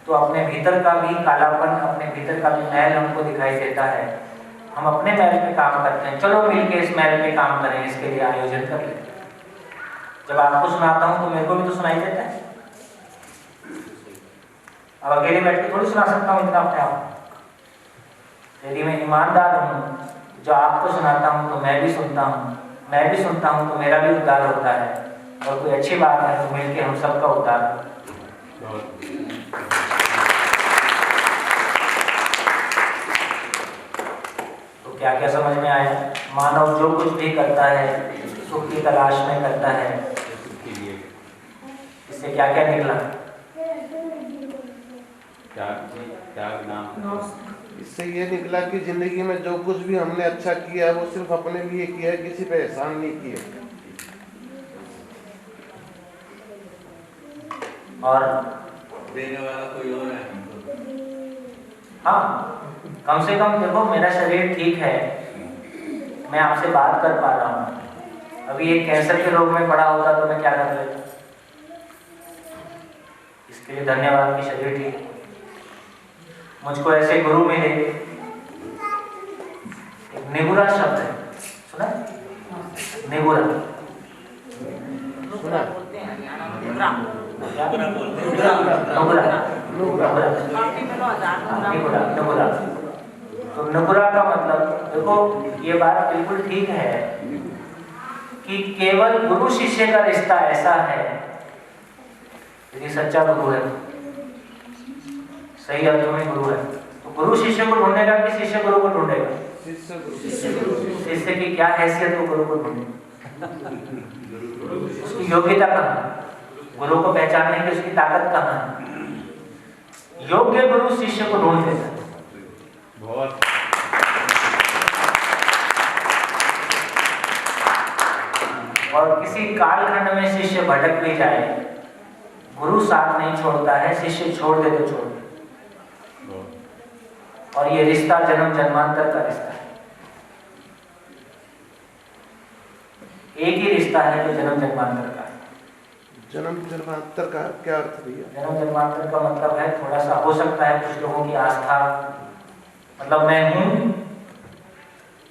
तो अपने भीतर का भी कालापन, अपने भीतर का भी मैल हमको दिखाई देता है। हम अपने मैल पे काम करते हैं, चलो मिलके इस मैल पे काम करें, इसके लिए आयोजन कर लेते हैं। जब आपको सुनाता हूँ तो मेरे को भी तो सुनाई देता है। अब अकेले बैठ के थोड़ी सुना सकता हूँ इतना अपने आप। यदि मैं ईमानदार हूँ, जो आपको सुनाता हूँ तो मैं भी सुनता हूँ तो मेरा भी उद्धार होता है। और कोई अच्छी बात है तो मिलके हम सबका उद्धार हो। तो क्या क्या समझ में आया? मानव जो कुछ भी करता है सुख की तलाश में करता है। इससे क्या क्या निकला? इससे ये निकला कि जिंदगी में जो कुछ भी हमने अच्छा किया है वो सिर्फ अपने लिए किया है, किसी पे एहसान नहीं किया। और देने वाला कोई और है। हाँ, कम से कम देखो मेरा शरीर ठीक है, मैं आपसे बात कर पा रहा हूँ। अभी एक कैंसर के रोग में पड़ा होता तो मैं क्या कर लेता। इसके लिए धन्यवाद कि शरीर ठीक। मुझको ऐसे गुरु मिले। एक निगुरा शब्द है, सुना? निगुरा सुना? नुगुरा। तो नुगुरा का मतलब देखो, ये बात बिल्कुल ठीक है कि केवल गुरु शिष्य का रिश्ता ऐसा है, यदि सच्चा गुरु है, सही अर्थों में गुरु है, तो गुरु शिष्य को ढूंढेगा कि शिष्य गुरु को ढूंढेगा? शिष्य की क्या हैसियत वो गुरु को ढूंढेगा? उसकी योग्यता कहाँ है? गुरु को पहचानने की उसकी ताकत कहाँ है? योग्य गुरु शिष्य को ढूंढ लेता है। बहुत और किसी कालखंड में शिष्य भटक भी जाए, गुरु साथ नहीं छोड़ता है, शिष्य छोड़ दे तो छोड़ दे। और ये रिश्ता जन्म जन्मांतर का रिश्ता है। एक ही रिश्ता है जो जन्म जन्मांतर का है। जन्म जन्मांतर का क्या अर्थ भैया? जन्म जन्मांतर का मतलब है, थोड़ा सा हो सकता है कुछ लोगों की आस्था, मतलब मैं हूं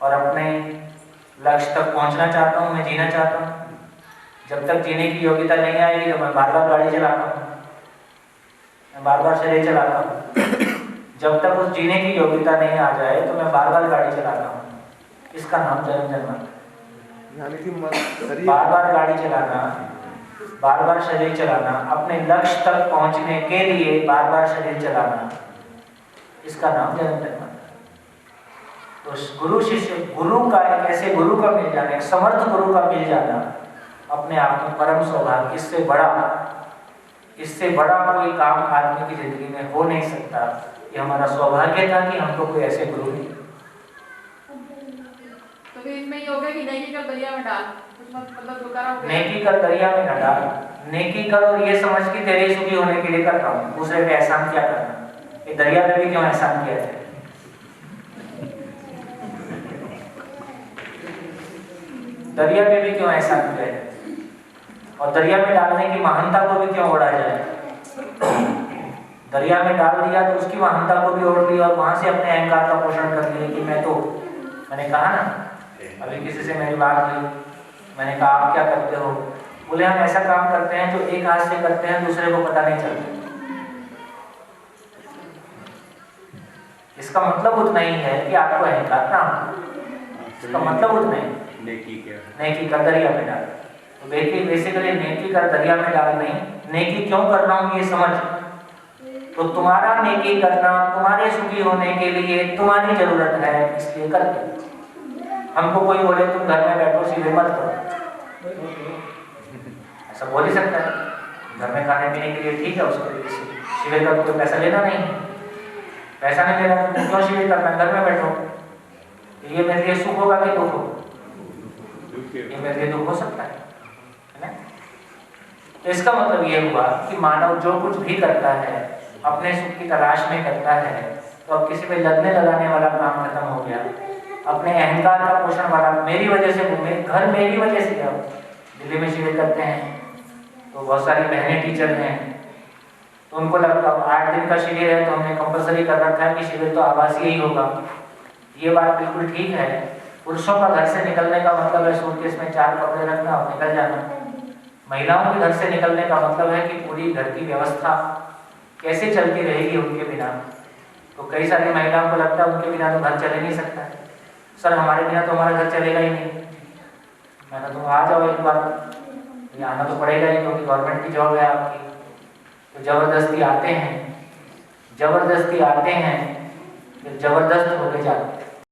और अपने लक्ष्य तक पहुंचना चाहता हूं, मैं जीना चाहता हूं। जब तक जीने की योग्यता नहीं आएगी तो मैं बार बार गाड़ी चलाता हूं, मैं बार बार शरीर चलाता हूं। जब तक उस जीने की योग्यता नहीं आ जाए तो मैं बार बार गाड़ी चलाता हूं। इसका नाम जन्म जन्मांतर। यानी कि बार बार गाड़ी चलाना, बार बार शरीर चलाना, अपने लक्ष्य तक पहुंचने के लिए बार बार शरीर चलाना, इसका नाम जन्म जन्मांतर। तो गुरु शिष्य, गुरु का एक ऐसे गुरु का मिल जाना, एक समर्थ गुरु का मिल जाना अपने आप में परम सौभाग्य। इससे बड़ा कोई काम आदमी की जिंदगी में हो नहीं सकता। ये हमारा सौभाग्य था कि हमको कोई ऐसे गुरु मिले। तो फिर इसमें ये हो गया कि नेकी कर दरिया में डाल, मतलब दोबारा हो गया। नेकी कर दरिया में न डाल, नेकी कर और ये समझ कि तेरे सुखी होने के लिए कर रहा हूँ, दूसरे पे एहसान क्या करना। ये दरिया में भी क्यों एहसान किया जाए? दरिया में भी क्यों एहसान किया जाए? और दरिया में डालने की महानता को भी क्यों ओढ़ा जाए? दरिया में डाल दिया तो उसकी महानता को भी ओढ़ लिया और वहां से अपने अहंकार का पोषण कर लिया कि मैं तो, मैंने कहा ना, अभी किसी से मेरी बात हुई, मैंने कहा आप क्या करते हो? बोले हम ऐसा काम करते हैं जो एक हाथ से करते हैं दूसरे को पता नहीं चलता। इसका मतलब उतना ही है कि आपको अहंकार ना हो, इसका मतलब उतना ही नेकी का दरिया में डाल। तो बेसिकली नेकी का दरिया में डाल नहीं, नेकी क्यों कर रहा हूँ ये समझ। तो तुम्हारा नेकी करना तुम्हारे सुखी होने के लिए तुम्हारी जरूरत है, इसलिए करते। हमको कोई बोले तुम घर में बैठो शिविर मत करो, ऐसा बोल ही सकता है। घर में खाने पीने के लिए ठीक है, उसके लिए शिविर का कोई पैसा लेना नहीं, पैसा नहीं लेना तो क्यों शिविर करना, घर में बैठो। ये मेरे लिए सुख होगा कि दुख होगा? ये मेरे लिए दुख हो सकता है ना। तो इसका मतलब ये हुआ कि मानव जो कुछ भी करता है अपने सुख की तलाश में करता है। तो अब किसी पे लगने लगाने वाला काम खत्म हो गया, अपने अहंकार का पोषण वाला, मेरी वजह से घर मेरी वजह से। अब दिल्ली में शिविर करते हैं तो बहुत सारी बहनें टीचर हैं, तो उनको लगता 8 दिन का शिविर है तो हमने कंपलसरी कर रखा है कि शिविर तो आवासीय ही होगा। ये बात बिल्कुल ठीक है। पुरुषों का घर से निकलने का मतलब है सूटकेस में 4 कपड़े रखना और निकल जाना। महिलाओं के घर से निकलने का मतलब है कि पूरी घर की व्यवस्था कैसे चलती रहेगी उनके बिना। तो कई सारी महिलाओं को लगता है उनके बिना तो घर चले नहीं सकता है। सर हमारे बिना तो हमारा घर चलेगा ही नहीं। मैंने तुम आ जाओ एक बार, ये आना तो पड़ेगा ही क्योंकि गवर्नमेंट की जॉब है आपकी। तो जबरदस्ती आते हैं, जबरदस्ती आते हैं, फिर जबरदस्त होके जाते हैं।